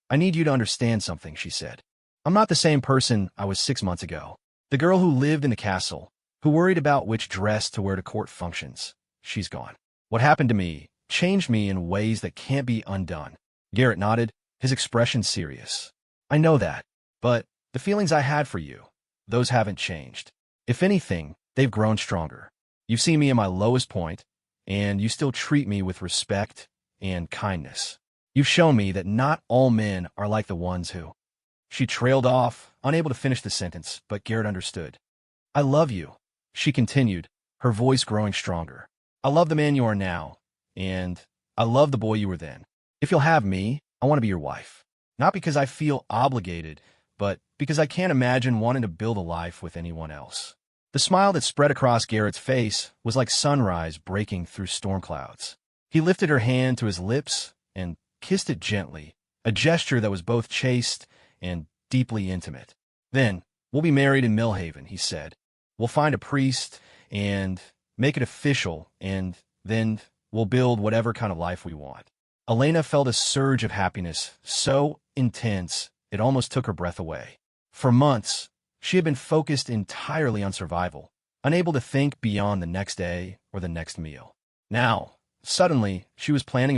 Speaker 1: I need you to understand something," she said. "I'm not the same person I was 6 months ago. The girl who lived in the castle, who worried about which dress to wear to court functions, she's gone. What happened to me changed me in ways that can't be undone." Garrett nodded, his expression serious. "I know that, but the feelings I had for you, those haven't changed. If anything, they've grown stronger. You've seen me at my lowest point, and you still treat me with respect and kindness. You've shown me that not all men are like the ones who—" She trailed off, unable to finish the sentence, but Garrett understood. "I love you," she continued, her voice growing stronger. "I love the man you are now, and I love the boy you were then. If you'll have me, I want to be your wife. Not because I feel obligated, but because I can't imagine wanting to build a life with anyone else." The smile that spread across Garrett's face was like sunrise breaking through storm clouds. He lifted her hand to his lips and kissed it gently, a gesture that was both chaste and deeply intimate. "Then, we'll be married in Millhaven," he said. "We'll find a priest and make it official, and then we'll build whatever kind of life we want." Elena felt a surge of happiness, so intense it almost took her breath away. For months, she had been focused entirely on survival, unable to think beyond the next day or the next meal. Now, suddenly, she was planning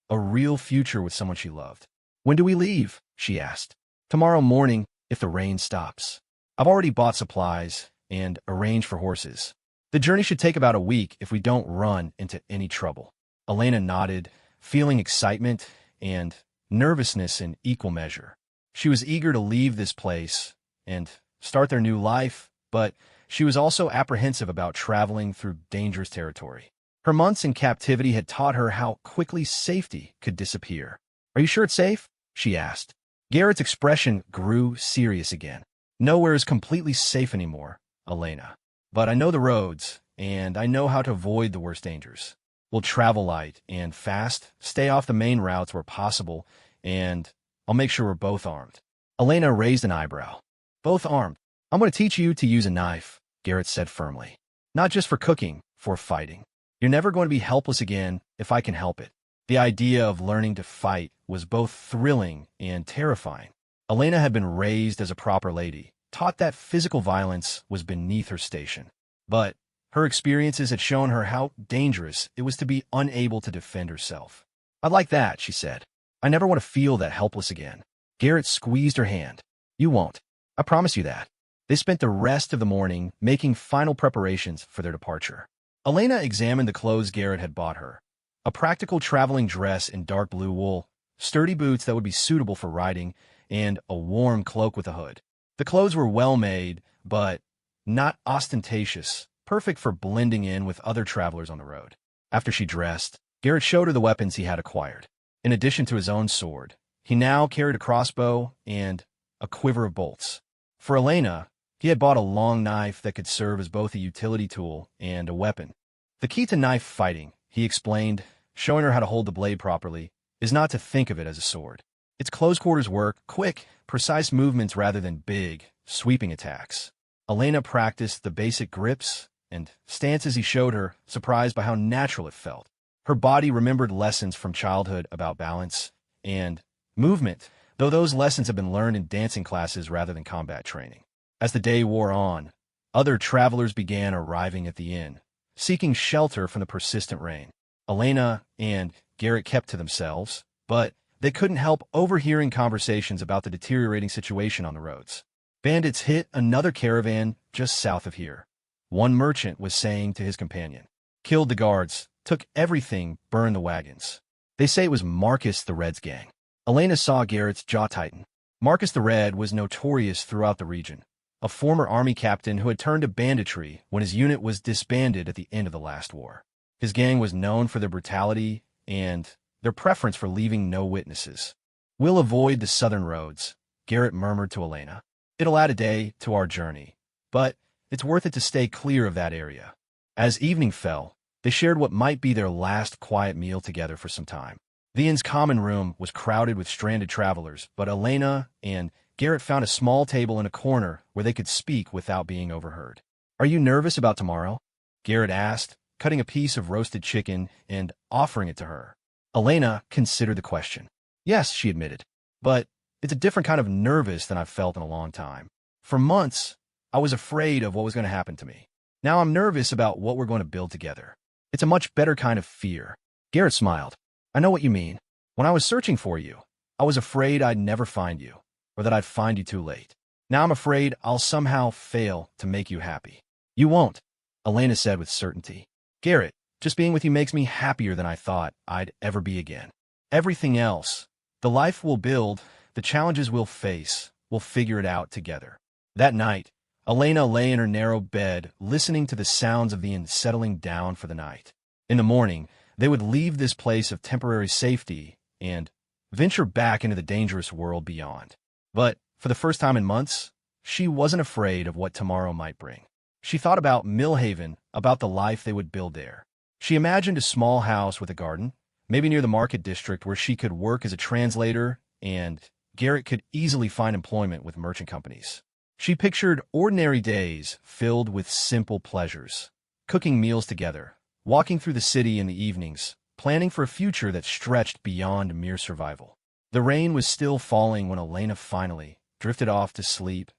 Speaker 1: a real future with someone she loved. "When do we leave?" she asked. "Tomorrow morning, if the rain stops. I've already bought supplies and arranged for horses. The journey should take about a week if we don't run into any trouble." Elena nodded, feeling excitement and nervousness in equal measure. She was eager to leave this place and start their new life, but she was also apprehensive about traveling through dangerous territory. Her months in captivity had taught her how quickly safety could disappear. "Are you sure it's safe?" she asked. Garrett's expression grew serious again. "Nowhere is completely safe anymore, Elena. But I know the roads, and I know how to avoid the worst dangers. We'll travel light and fast, stay off the main routes where possible, and I'll make sure we're both armed." Elena raised an eyebrow. "Both armed? I'm going to teach you to use a knife," Garrett said firmly. "Not just for cooking, for fighting. You're never going to be helpless again if I can help it." The idea of learning to fight was both thrilling and terrifying. Elena had been raised as a proper lady, taught that physical violence was beneath her station. But her experiences had shown her how dangerous it was to be unable to defend herself. "I'd like that," she said. "I never want to feel that helpless again." Garrett squeezed her hand. "You won't. I promise you that." They spent the rest of the morning making final preparations for their departure. Elena examined the clothes Garrett had bought her. A practical traveling dress in dark blue wool, sturdy boots that would be suitable for riding, and a warm cloak with a hood. The clothes were well made, but not ostentatious, perfect for blending in with other travelers on the road. After she dressed, Garrett showed her the weapons he had acquired. In addition to his own sword, he now carried a crossbow and a quiver of bolts. For Elena, he had bought a long knife that could serve as both a utility tool and a weapon. "The key to knife fighting," he explained, showing her how to hold the blade properly, "is not to think of it as a sword. It's close quarters work, quick, precise movements rather than big, sweeping attacks." Elena practiced the basic grips and stances he showed her, surprised by how natural it felt. Her body remembered lessons from childhood about balance and movement, though those lessons had been learned in dancing classes rather than combat training. As the day wore on, other travelers began arriving at the inn, seeking shelter from the persistent rain. Elena and Garrett kept to themselves, but they couldn't help overhearing conversations about the deteriorating situation on the roads. "Bandits hit another caravan just south of here," one merchant was saying to his companion. "Killed the guards, took everything, burned the wagons. They say it was Marcus the Red's gang." Elena saw Garrett's jaw tighten. Marcus the Red was notorious throughout the region, a former army captain who had turned to banditry when his unit was disbanded at the end of the last war. His gang was known for their brutality and their preference for leaving no witnesses. "We'll avoid the southern roads," Garrett murmured to Elena. "It'll add a day to our journey, but it's worth it to stay clear of that area." As evening fell, they shared what might be their last quiet meal together for some time. The inn's common room was crowded with stranded travelers, but Elena and Garrett found a small table in a corner where they could speak without being overheard. "Are you nervous about tomorrow?" Garrett asked, cutting a piece of roasted chicken and offering it to her. Elena considered the question. "Yes," she admitted, "but it's a different kind of nervous than I've felt in a long time. For months, I was afraid of what was going to happen to me. Now I'm nervous about what we're going to build together. It's a much better kind of fear." Garrett smiled. "I know what you mean. When I was searching for you, I was afraid I'd never find you, or that I'd find you too late. Now I'm afraid I'll somehow fail to make you happy." "You won't," Elena said with certainty. "Garrett, just being with you makes me happier than I thought I'd ever be again. Everything else, the life we'll build, the challenges we'll face, we'll figure it out together." That night, Elena lay in her narrow bed, listening to the sounds of the inn settling down for the night. In the morning, they would leave this place of temporary safety and venture back into the dangerous world beyond. But for the first time in months, she wasn't afraid of what tomorrow might bring. She thought about Millhaven, about the life they would build there. She imagined a small house with a garden, maybe near the market district where she could work as a translator and Garrett could easily find employment with merchant companies. She pictured ordinary days filled with simple pleasures, cooking meals together, walking through the city in the evenings, planning for a future that stretched beyond mere survival. The rain was still falling when Elena finally drifted off to sleep,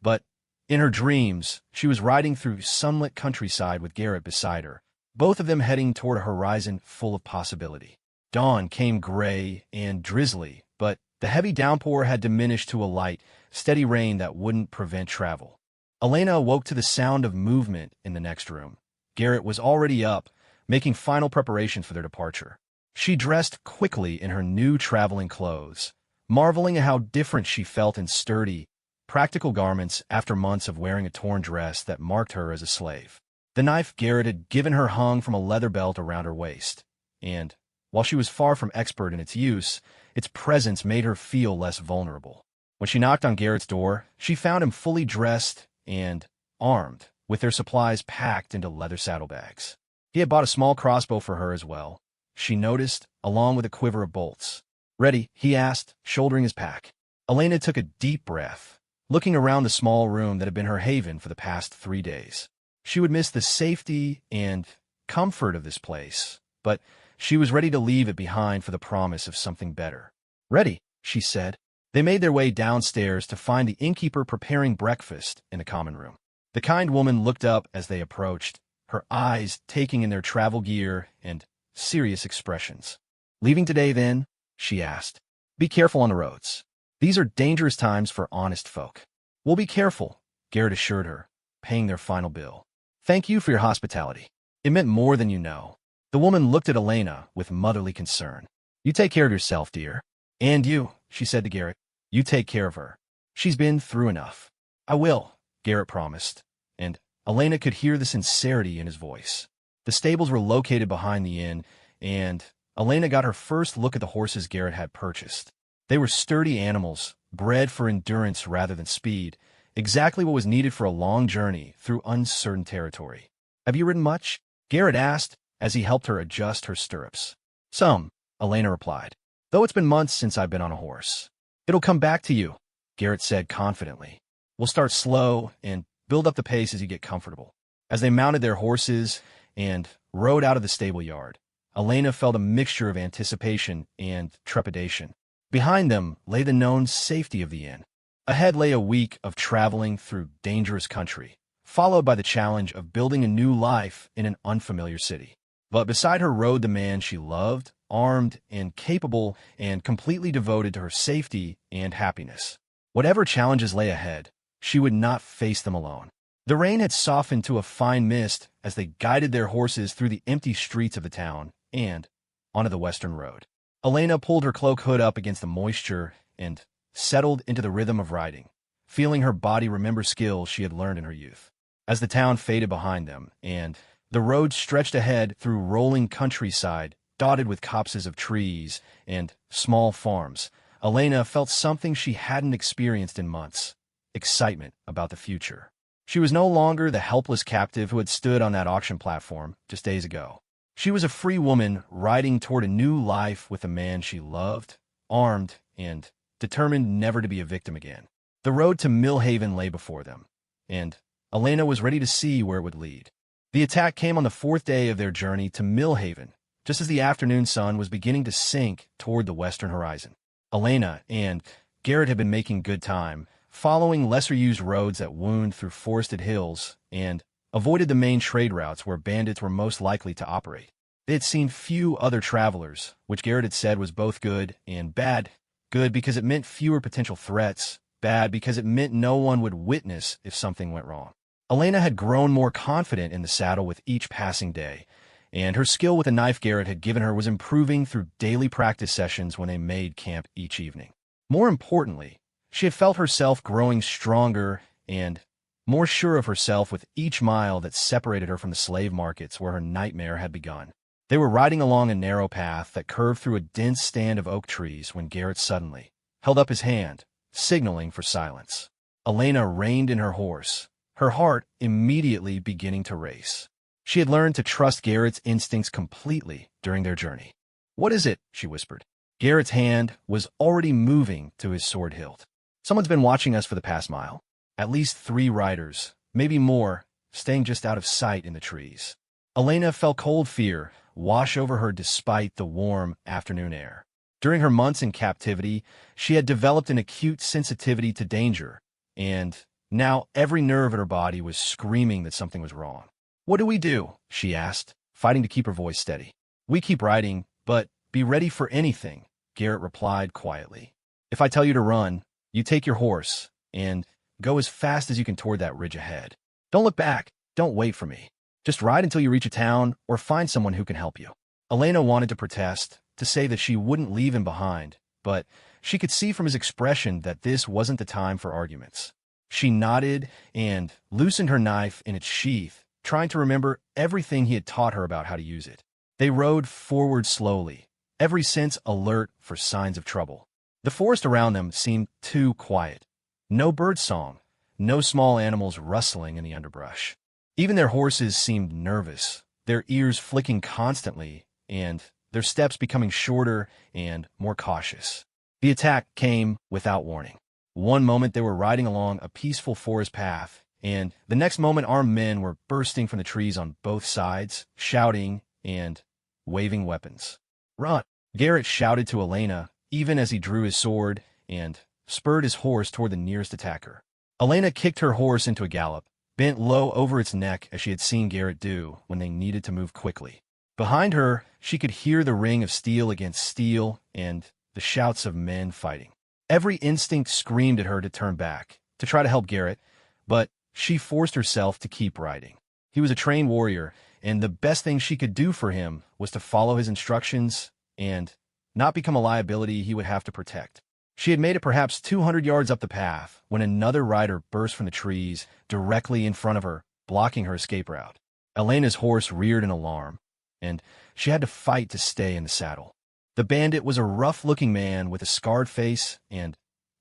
Speaker 1: but In her dreams, she was riding through sunlit countryside with Garrett beside her, both of them heading toward a horizon full of possibility. Dawn came gray and drizzly, but the heavy downpour had diminished to a light, steady rain that wouldn't prevent travel. Elena awoke to the sound of movement in the next room. Garrett was already up, making final preparations for their departure. She dressed quickly in her new traveling clothes, marveling at how different she felt in sturdy, practical garments after months of wearing a torn dress that marked her as a slave. The knife Garrett had given her hung from a leather belt around her waist, and, while she was far from expert in its use, its presence made her feel less vulnerable. When she knocked on Garrett's door, she found him fully dressed and armed, with their supplies packed into leather saddlebags. He had bought a small crossbow for her as well, she noticed, along with a quiver of bolts. "Ready?" he asked, shouldering his pack. Elena took a deep breath, looking around the small room that had been her haven for the past 3 days. She would miss the safety and comfort of this place, but she was ready to leave it behind for the promise of something better. "Ready," she said. They made their way downstairs to find the innkeeper preparing breakfast in the common room. The kind woman looked up as they approached, her eyes taking in their travel gear and serious expressions. "Leaving today, then?" she asked. "Be careful on the roads. These are dangerous times for honest folk." "We'll be careful," Garrett assured her, paying their final bill. "Thank you for your hospitality. It meant more than you know." The woman looked at Elena with motherly concern. "You take care of yourself, dear. And you," she said to Garrett. "You take care of her. She's been through enough." "I will," Garrett promised, and Elena could hear the sincerity in his voice. The stables were located behind the inn, and Elena got her first look at the horses Garrett had purchased. They were sturdy animals, bred for endurance rather than speed, exactly what was needed for a long journey through uncertain territory. "Have you ridden much?" Garrett asked as he helped her adjust her stirrups. "Some," Elena replied, "though it's been months since I've been on a horse." "It'll come back to you," Garrett said confidently. "We'll start slow and build up the pace as you get comfortable." As they mounted their horses and rode out of the stable yard, Elena felt a mixture of anticipation and trepidation. Behind them lay the known safety of the inn. Ahead lay a week of traveling through dangerous country, followed by the challenge of building a new life in an unfamiliar city. But beside her rode the man she loved, armed and capable and completely devoted to her safety and happiness. Whatever challenges lay ahead, she would not face them alone. The rain had softened to a fine mist as they guided their horses through the empty streets of the town and onto the western road. Elena pulled her cloak hood up against the moisture and settled into the rhythm of riding, feeling her body remember skills she had learned in her youth. As the town faded behind them and the road stretched ahead through rolling countryside dotted with copses of trees and small farms, Elena felt something she hadn't experienced in months: excitement about the future. She was no longer the helpless captive who had stood on that auction platform just days ago. She was a free woman riding toward a new life with a man she loved, armed and determined never to be a victim again. The road to Millhaven lay before them, and Elena was ready to see where it would lead. The attack came on the 4th day of their journey to Millhaven, just as the afternoon sun was beginning to sink toward the western horizon. Elena and Garrett had been making good time, following lesser-used roads that wound through forested hills and avoided the main trade routes where bandits were most likely to operate. They had seen few other travelers, which Garrett had said was both good and bad. Good because it meant fewer potential threats, bad because it meant no one would witness if something went wrong. Elena had grown more confident in the saddle with each passing day, and her skill with the knife Garrett had given her was improving through daily practice sessions when they made camp each evening. More importantly, she had felt herself growing stronger and more sure of herself with each mile that separated her from the slave markets where her nightmare had begun. They were riding along a narrow path that curved through a dense stand of oak trees when Garrett suddenly held up his hand, signaling for silence. Elena reined in her horse, her heart immediately beginning to race. She had learned to trust Garrett's instincts completely during their journey. "What is it?" she whispered. Garrett's hand was already moving to his sword hilt. "Someone's been watching us for the past mile. At least 3 riders, maybe more, staying just out of sight in the trees." Elena felt cold fear wash over her despite the warm afternoon air. During her months in captivity, she had developed an acute sensitivity to danger, and Now, every nerve in her body was screaming that something was wrong. "What do we do?" she asked, fighting to keep her voice steady. "We keep riding, but be ready for anything," Garrett replied quietly. "If I tell you to run, you take your horse and go as fast as you can toward that ridge ahead. Don't look back. Don't wait for me. Just ride until you reach a town or find someone who can help you." Elena wanted to protest, to say that she wouldn't leave him behind, but she could see from his expression that this wasn't the time for arguments. She nodded and loosened her knife in its sheath, trying to remember everything he had taught her about how to use it. They rode forward slowly, every sense alert for signs of trouble. The forest around them seemed too quiet. No bird song, no small animals rustling in the underbrush. Even their horses seemed nervous, their ears flicking constantly, and their steps becoming shorter and more cautious. The attack came without warning. One moment they were riding along a peaceful forest path, and the next moment armed men were bursting from the trees on both sides, shouting and waving weapons. "Run!" Garrett shouted to Elena, even as he drew his sword and spurred his horse toward the nearest attacker. Elena kicked her horse into a gallop, bent low over its neck as she had seen Garrett do when they needed to move quickly. Behind her, she could hear the ring of steel against steel and the shouts of men fighting. Every instinct screamed at her to turn back, to try to help Garrett, but she forced herself to keep riding. He was a trained warrior, and the best thing she could do for him was to follow his instructions and not become a liability he would have to protect. She had made it perhaps 200 yards up the path when another rider burst from the trees directly in front of her, blocking her escape route. Elena's horse reared in alarm, and she had to fight to stay in the saddle. The bandit was a rough-looking man with a scarred face and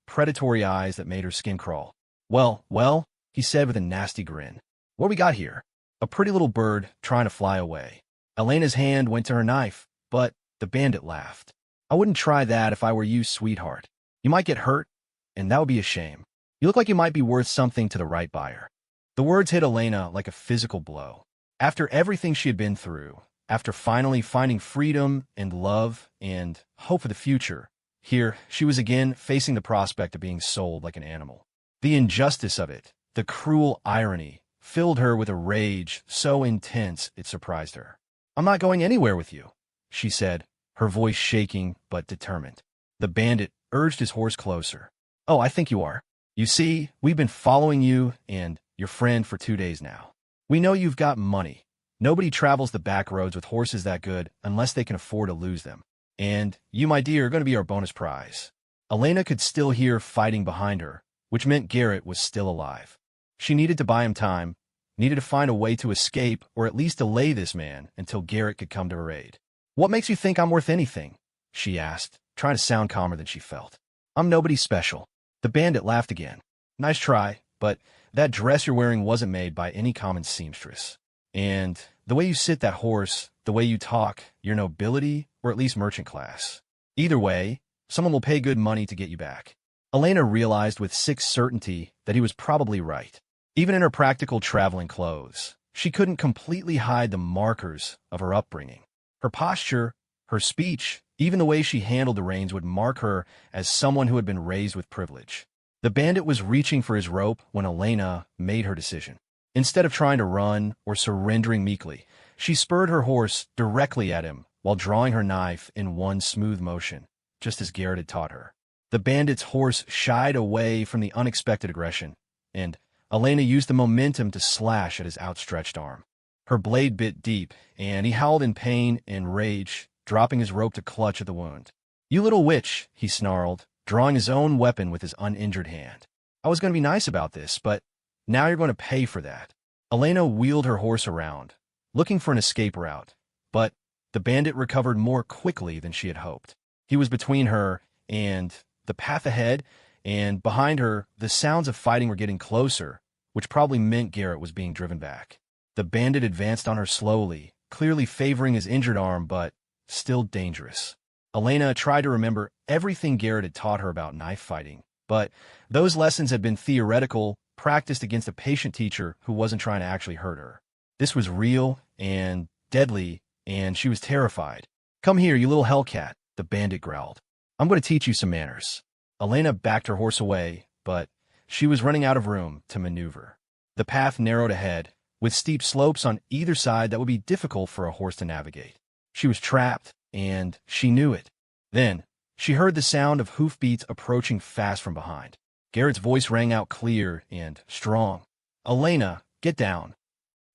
Speaker 1: predatory eyes that made her skin crawl. Well, he said with a nasty grin. "What we got here?" A pretty little bird trying to fly away. Elena's hand went to her knife, but the bandit laughed. "I wouldn't try that if I were you, sweetheart. You might get hurt, and that would be a shame. You look like you might be worth something to the right buyer." The words hit Elena like a physical blow. After everything she had been through, after finally finding freedom and love and hope for the future, here she was again facing the prospect of being sold like an animal. The injustice of it, the cruel irony, filled her with a rage so intense it surprised her. "I'm not going anywhere with you," she said, her voice shaking but determined. The bandit urged his horse closer. "Oh, I think you are. You see, we've been following you and your friend for 2 days now. We know you've got money. Nobody travels the back roads with horses that good unless they can afford to lose them. And you, my dear, are going to be our bonus prize." Elena could still hear fighting behind her, which meant Garrett was still alive. She needed to buy him time, needed to find a way to escape or at least delay this man until Garrett could come to her aid. "What makes you think I'm worth anything?" she asked, trying to sound calmer than she felt. "I'm nobody special." The bandit laughed again. "Nice try, but that dress you're wearing wasn't made by any common seamstress. And the way you sit that horse, the way you talk, you're nobility or at least merchant class. Either way, someone will pay good money to get you back." Elena realized with sick certainty that he was probably right. Even in her practical traveling clothes, she couldn't completely hide the markers of her upbringing. Her posture, her speech, even the way she handled the reins would mark her as someone who had been raised with privilege. The bandit was reaching for his rope when Elena made her decision. Instead of trying to run or surrendering meekly, she spurred her horse directly at him while drawing her knife in one smooth motion, just as Garrett had taught her. The bandit's horse shied away from the unexpected aggression, and Elena used the momentum to slash at his outstretched arm. Her blade bit deep, and he howled in pain and rage, dropping his rope to clutch at the wound. "You little witch," he snarled, drawing his own weapon with his uninjured hand. "I was going to be nice about this, but now you're going to pay for that." Elena wheeled her horse around, looking for an escape route, but the bandit recovered more quickly than she had hoped. He was between her and the path ahead, and behind her, the sounds of fighting were getting closer, which probably meant Garrett was being driven back. The bandit advanced on her slowly, clearly favoring his injured arm, but still dangerous. Elena tried to remember everything Garrett had taught her about knife fighting, but those lessons had been theoretical, practiced against a patient teacher who wasn't trying to actually hurt her. This was real and deadly, and she was terrified. "Come here, you little hellcat," the bandit growled. "I'm going to teach you some manners." Elena backed her horse away, but she was running out of room to maneuver. The path narrowed ahead, with steep slopes on either side that would be difficult for a horse to navigate. She was trapped, and she knew it. Then, she heard the sound of hoofbeats approaching fast from behind. Garrett's voice rang out clear and strong. "Elena, get down."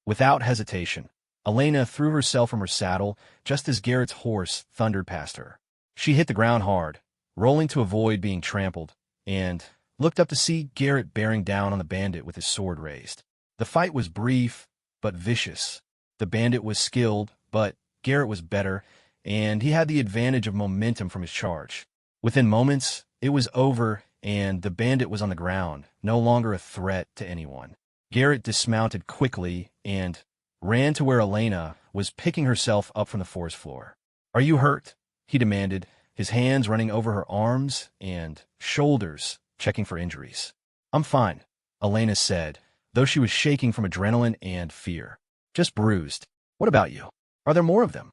Speaker 1: Without hesitation, Elena threw herself from her saddle just as Garrett's horse thundered past her. She hit the ground hard, rolling to avoid being trampled, and looked up to see Garrett bearing down on the bandit with his sword raised. The fight was brief, but vicious. The bandit was skilled, but Garrett was better, and he had the advantage of momentum from his charge. Within moments, it was over, and the bandit was on the ground, no longer a threat to anyone. Garrett dismounted quickly and ran to where Elena was picking herself up from the forest floor. "Are you hurt?" he demanded, his hands running over her arms and shoulders, checking for injuries. "I'm fine," Elena said, though she was shaking from adrenaline and fear. "Just bruised. What about you? Are there more of them?"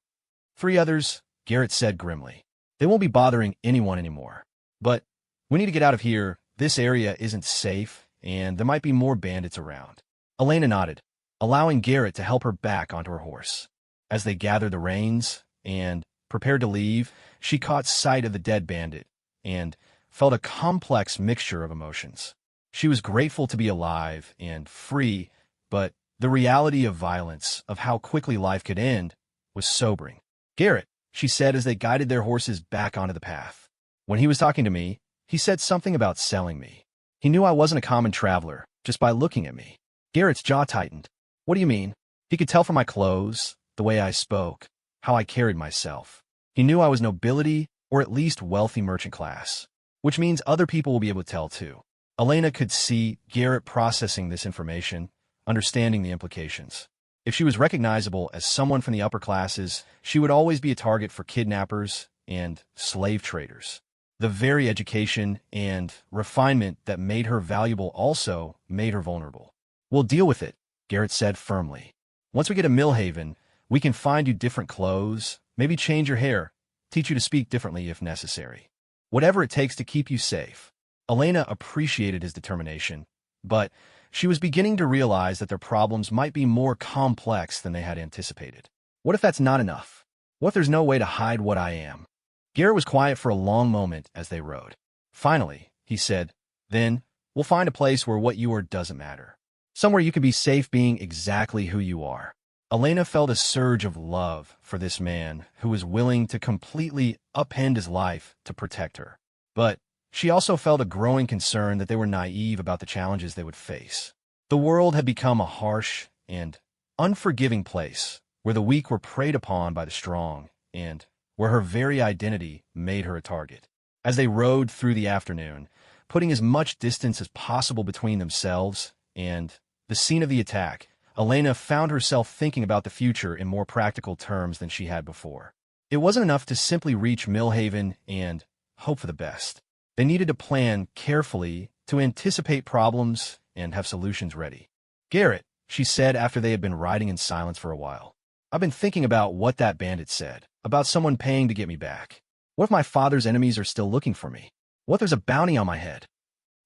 Speaker 1: "3 others," Garrett said grimly. "They won't be bothering anyone anymore. But we need to get out of here. This area isn't safe, and there might be more bandits around." Elena nodded, allowing Garrett to help her back onto her horse. As they gathered the reins and prepared to leave, she caught sight of the dead bandit and felt a complex mixture of emotions. She was grateful to be alive and free, but the reality of violence, of how quickly life could end, was sobering. "Garrett," she said as they guided their horses back onto the path. "When he was talking to me, he said something about selling me. He knew I wasn't a common traveler, just by looking at me." Garrett's jaw tightened. "What do you mean?" "He could tell from my clothes, the way I spoke, how I carried myself. He knew I was nobility, or at least wealthy merchant class. Which means other people will be able to tell too." Elena could see Garrett processing this information, understanding the implications. If she was recognizable as someone from the upper classes, she would always be a target for kidnappers and slave traders. The very education and refinement that made her valuable also made her vulnerable. "We'll deal with it," Garrett said firmly. "Once we get to Millhaven, we can find you different clothes, maybe change your hair, teach you to speak differently if necessary. Whatever it takes to keep you safe." Elena appreciated his determination, but she was beginning to realize that their problems might be more complex than they had anticipated. What if that's not enough? What if there's no way to hide what I am? Garrett was quiet for a long moment as they rode. Finally, he said, "Then, we'll find a place where what you are doesn't matter. Somewhere you can be safe being exactly who you are." Elena felt a surge of love for this man who was willing to completely upend his life to protect her. But she also felt a growing concern that they were naive about the challenges they would face. The world had become a harsh and unforgiving place where the weak were preyed upon by the strong, and where her very identity made her a target. As they rode through the afternoon, putting as much distance as possible between themselves and the scene of the attack, Elena found herself thinking about the future in more practical terms than she had before. It wasn't enough to simply reach Millhaven and hope for the best. They needed to plan carefully, to anticipate problems and have solutions ready. "Garrett," she said after they had been riding in silence for a while, "I've been thinking about what that bandit said, about someone paying to get me back. What if my father's enemies are still looking for me? What if there's a bounty on my head?"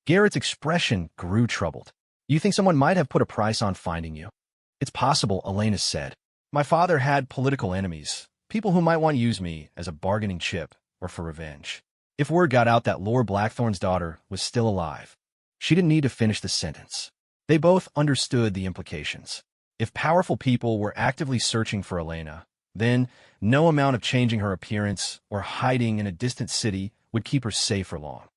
Speaker 1: Garrett's expression grew troubled. "You think someone might have put a price on finding you?" "It's possible," Elena said. "My father had political enemies, people who might want to use me as a bargaining chip or for revenge. If word got out that Lord Blackthorn's daughter was still alive." She didn't need to finish the sentence. They both understood the implications. If powerful people were actively searching for Elena, then no amount of changing her appearance or hiding in a distant city would keep her safe for long.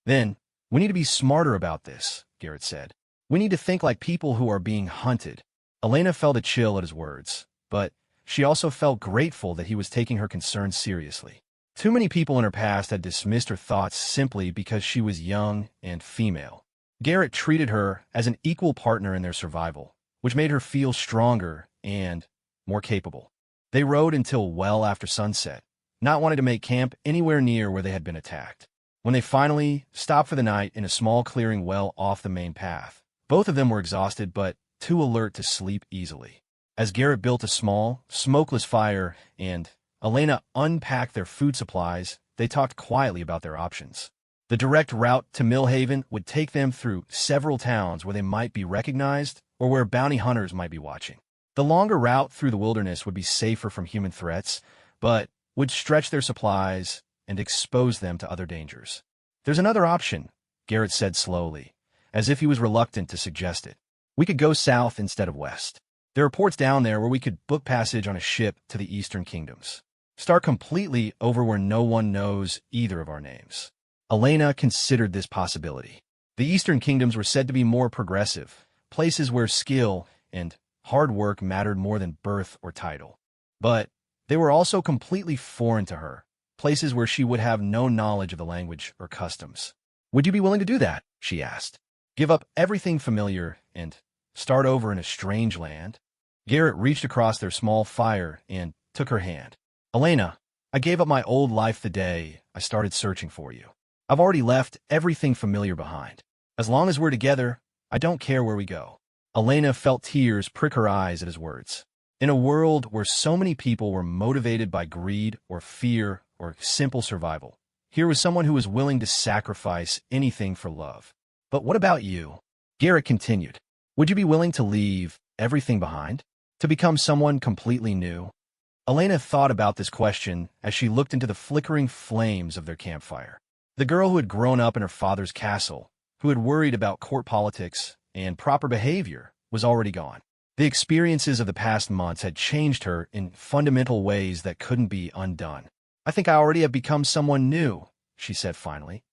Speaker 1: "Then, we need to be smarter about this," Garrett said. "We need to think like people who are being hunted." Elena felt a chill at his words, but she also felt grateful that he was taking her concerns seriously. Too many people in her past had dismissed her thoughts simply because she was young and female. Garrett treated her as an equal partner in their survival, which made her feel stronger and more capable. They rode until well after sunset, not wanting to make camp anywhere near where they had been attacked. When they finally stopped for the night in a small clearing well off the main path, both of them were exhausted but too alert to sleep easily. As Garrett built a small, smokeless fire and Elena unpacked their food supplies, they talked quietly about their options. The direct route to Millhaven would take them through several towns where they might be recognized or where bounty hunters might be watching. The longer route through the wilderness would be safer from human threats, but would stretch their supplies and expose them to other dangers. There's another option, Garrett said slowly, as if he was reluctant to suggest it. We could go south instead of west. There are ports down there where we could book passage on a ship to the Eastern Kingdoms. Start completely over where no one knows either of our names. Elena considered this possibility. The Eastern Kingdoms were said to be more progressive, places where skill and hard work mattered more than birth or title. But they were also completely foreign to her, places where she would have no knowledge of the language or customs. Would you be willing to do that? She asked. Give up everything familiar and start over in a strange land? Garrett reached across their small fire and took her hand. Elena, I gave up my old life the day I started searching for you. I've already left everything familiar behind. As long as we're together, I don't care where we go. Elena felt tears prick her eyes at his words. In a world where so many people were motivated by greed or fear or simple survival, here was someone who was willing to sacrifice anything for love. But what about you? Garrett continued. Would you be willing to leave everything behind? To become someone completely new? Elena thought about this question as she looked into the flickering flames of their campfire. The girl who had grown up in her father's castle, who had worried about court politics and proper behavior, was already gone. The experiences of the past months had changed her in fundamental ways that couldn't be undone. I think I already have become someone new, she said finally.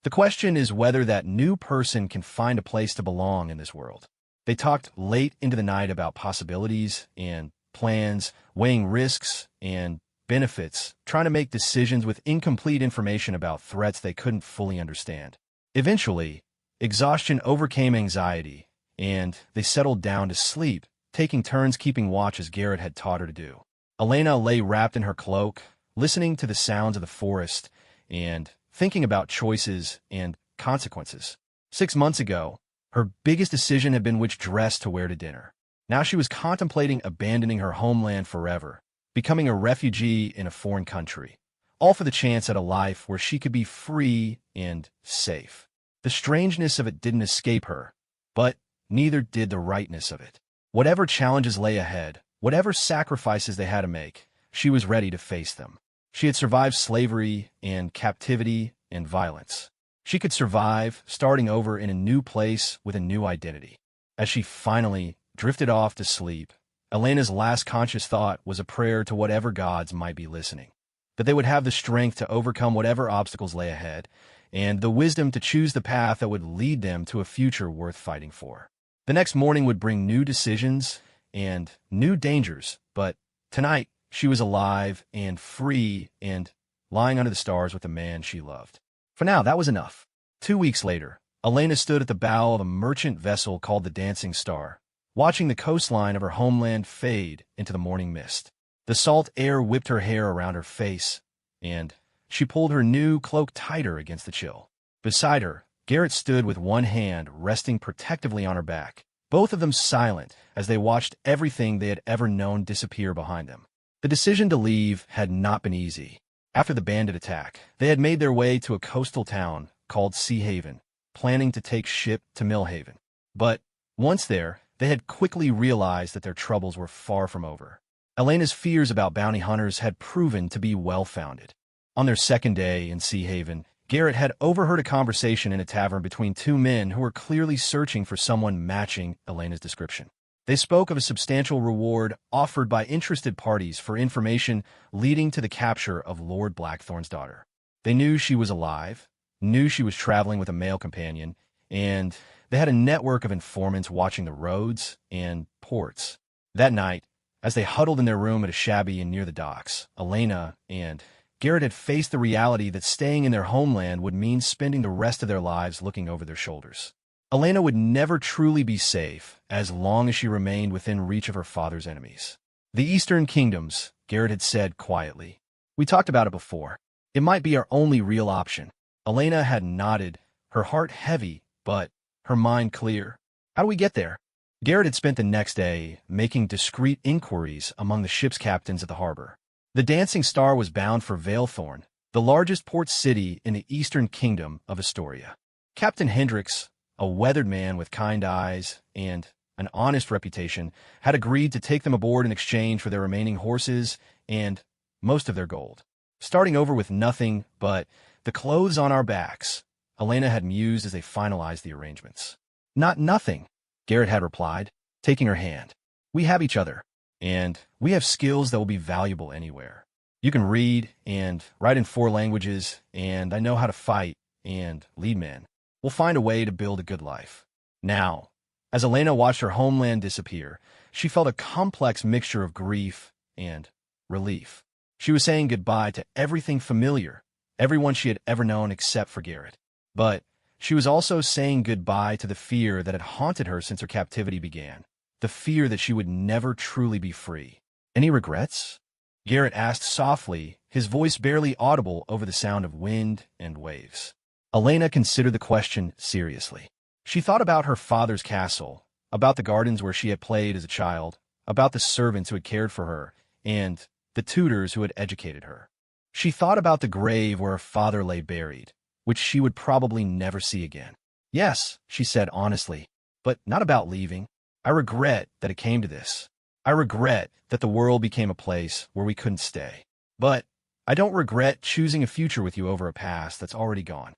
Speaker 1: The question is whether that new person can find a place to belong in this world. They talked late into the night about possibilities and plans, weighing risks and benefits, trying to make decisions with incomplete information about threats they couldn't fully understand. Eventually, exhaustion overcame anxiety, and they settled down to sleep, taking turns keeping watch as Garrett had taught her to do. Elena lay wrapped in her cloak, listening to the sounds of the forest and thinking about choices and consequences. 6 months ago, her biggest decision had been which dress to wear to dinner. Now she was contemplating abandoning her homeland forever, becoming a refugee in a foreign country, all for the chance at a life where she could be free and safe. The strangeness of it didn't escape her, but neither did the rightness of it. Whatever challenges lay ahead, whatever sacrifices they had to make, she was ready to face them. She had survived slavery and captivity and violence. She could survive starting over in a new place with a new identity. As she finally drifted off to sleep, Elena's last conscious thought was a prayer to whatever gods might be listening, that they would have the strength to overcome whatever obstacles lay ahead, and the wisdom to choose the path that would lead them to a future worth fighting for. The next morning would bring new decisions and new dangers, but tonight she was alive and free and lying under the stars with the man she loved. For now, that was enough. 2 weeks later, Elena stood at the bow of a merchant vessel called the Dancing Star, watching the coastline of her homeland fade into the morning mist. The salt air whipped her hair around her face, and she pulled her new cloak tighter against the chill. Beside her, Garrett stood with one hand resting protectively on her back, both of them silent as they watched everything they had ever known disappear behind them. The decision to leave had not been easy. After the bandit attack, they had made their way to a coastal town called Sea Haven, planning to take ship to Millhaven. But once there, they had quickly realized that their troubles were far from over. Elena's fears about bounty hunters had proven to be well-founded. On their second day in Sea Haven, Garrett had overheard a conversation in a tavern between two men who were clearly searching for someone matching Elena's description. They spoke of a substantial reward offered by interested parties for information leading to the capture of Lord Blackthorn's daughter. They knew she was alive, knew she was traveling with a male companion, and they had a network of informants watching the roads and ports. That night, as they huddled in their room at a shabby inn near the docks, Elena and Garrett had faced the reality that staying in their homeland would mean spending the rest of their lives looking over their shoulders. Elena would never truly be safe as long as she remained within reach of her father's enemies. The Eastern Kingdoms, Garrett had said quietly. We talked about it before. It might be our only real option. Elena had nodded, her heart heavy, but her mind clear. How do we get there? Garrett had spent the next day making discreet inquiries among the ship's captains at the harbor. The Dancing Star was bound for Valethorn, the largest port city in the eastern kingdom of Astoria. Captain Hendricks, a weathered man with kind eyes and an honest reputation, had agreed to take them aboard in exchange for their remaining horses and most of their gold. Starting over with nothing but the clothes on our backs, Elena had mused as they finalized the arrangements. Not nothing, Garrett had replied, taking her hand. We have each other, and we have skills that will be valuable anywhere. You can read and write in 4 languages, and I know how to fight and lead men. We'll find a way to build a good life. Now, as Elena watched her homeland disappear, she felt a complex mixture of grief and relief. She was saying goodbye to everything familiar, everyone she had ever known except for Garrett. But she was also saying goodbye to the fear that had haunted her since her captivity began, the fear that she would never truly be free. Any regrets? Garrett asked softly, his voice barely audible over the sound of wind and waves. Elena considered the question seriously. She thought about her father's castle, about the gardens where she had played as a child, about the servants who had cared for her, and the tutors who had educated her. She thought about the grave where her father lay buried, which she would probably never see again. Yes, she said honestly, but not about leaving. I regret that it came to this. I regret that the world became a place where we couldn't stay. But I don't regret choosing a future with you over a past that's already gone.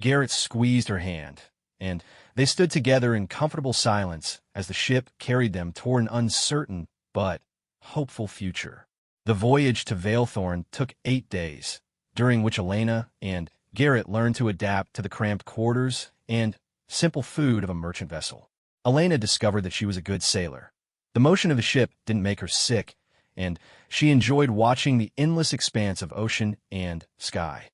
Speaker 1: Garrett squeezed her hand, and they stood together in comfortable silence as the ship carried them toward an uncertain but hopeful future. The voyage to Valethorn took 8 days, during which Elena and Garrett learned to adapt to the cramped quarters and simple food of a merchant vessel. Elena discovered that she was a good sailor. The motion of the ship didn't make her sick, and she enjoyed watching the endless expanse of ocean and sky.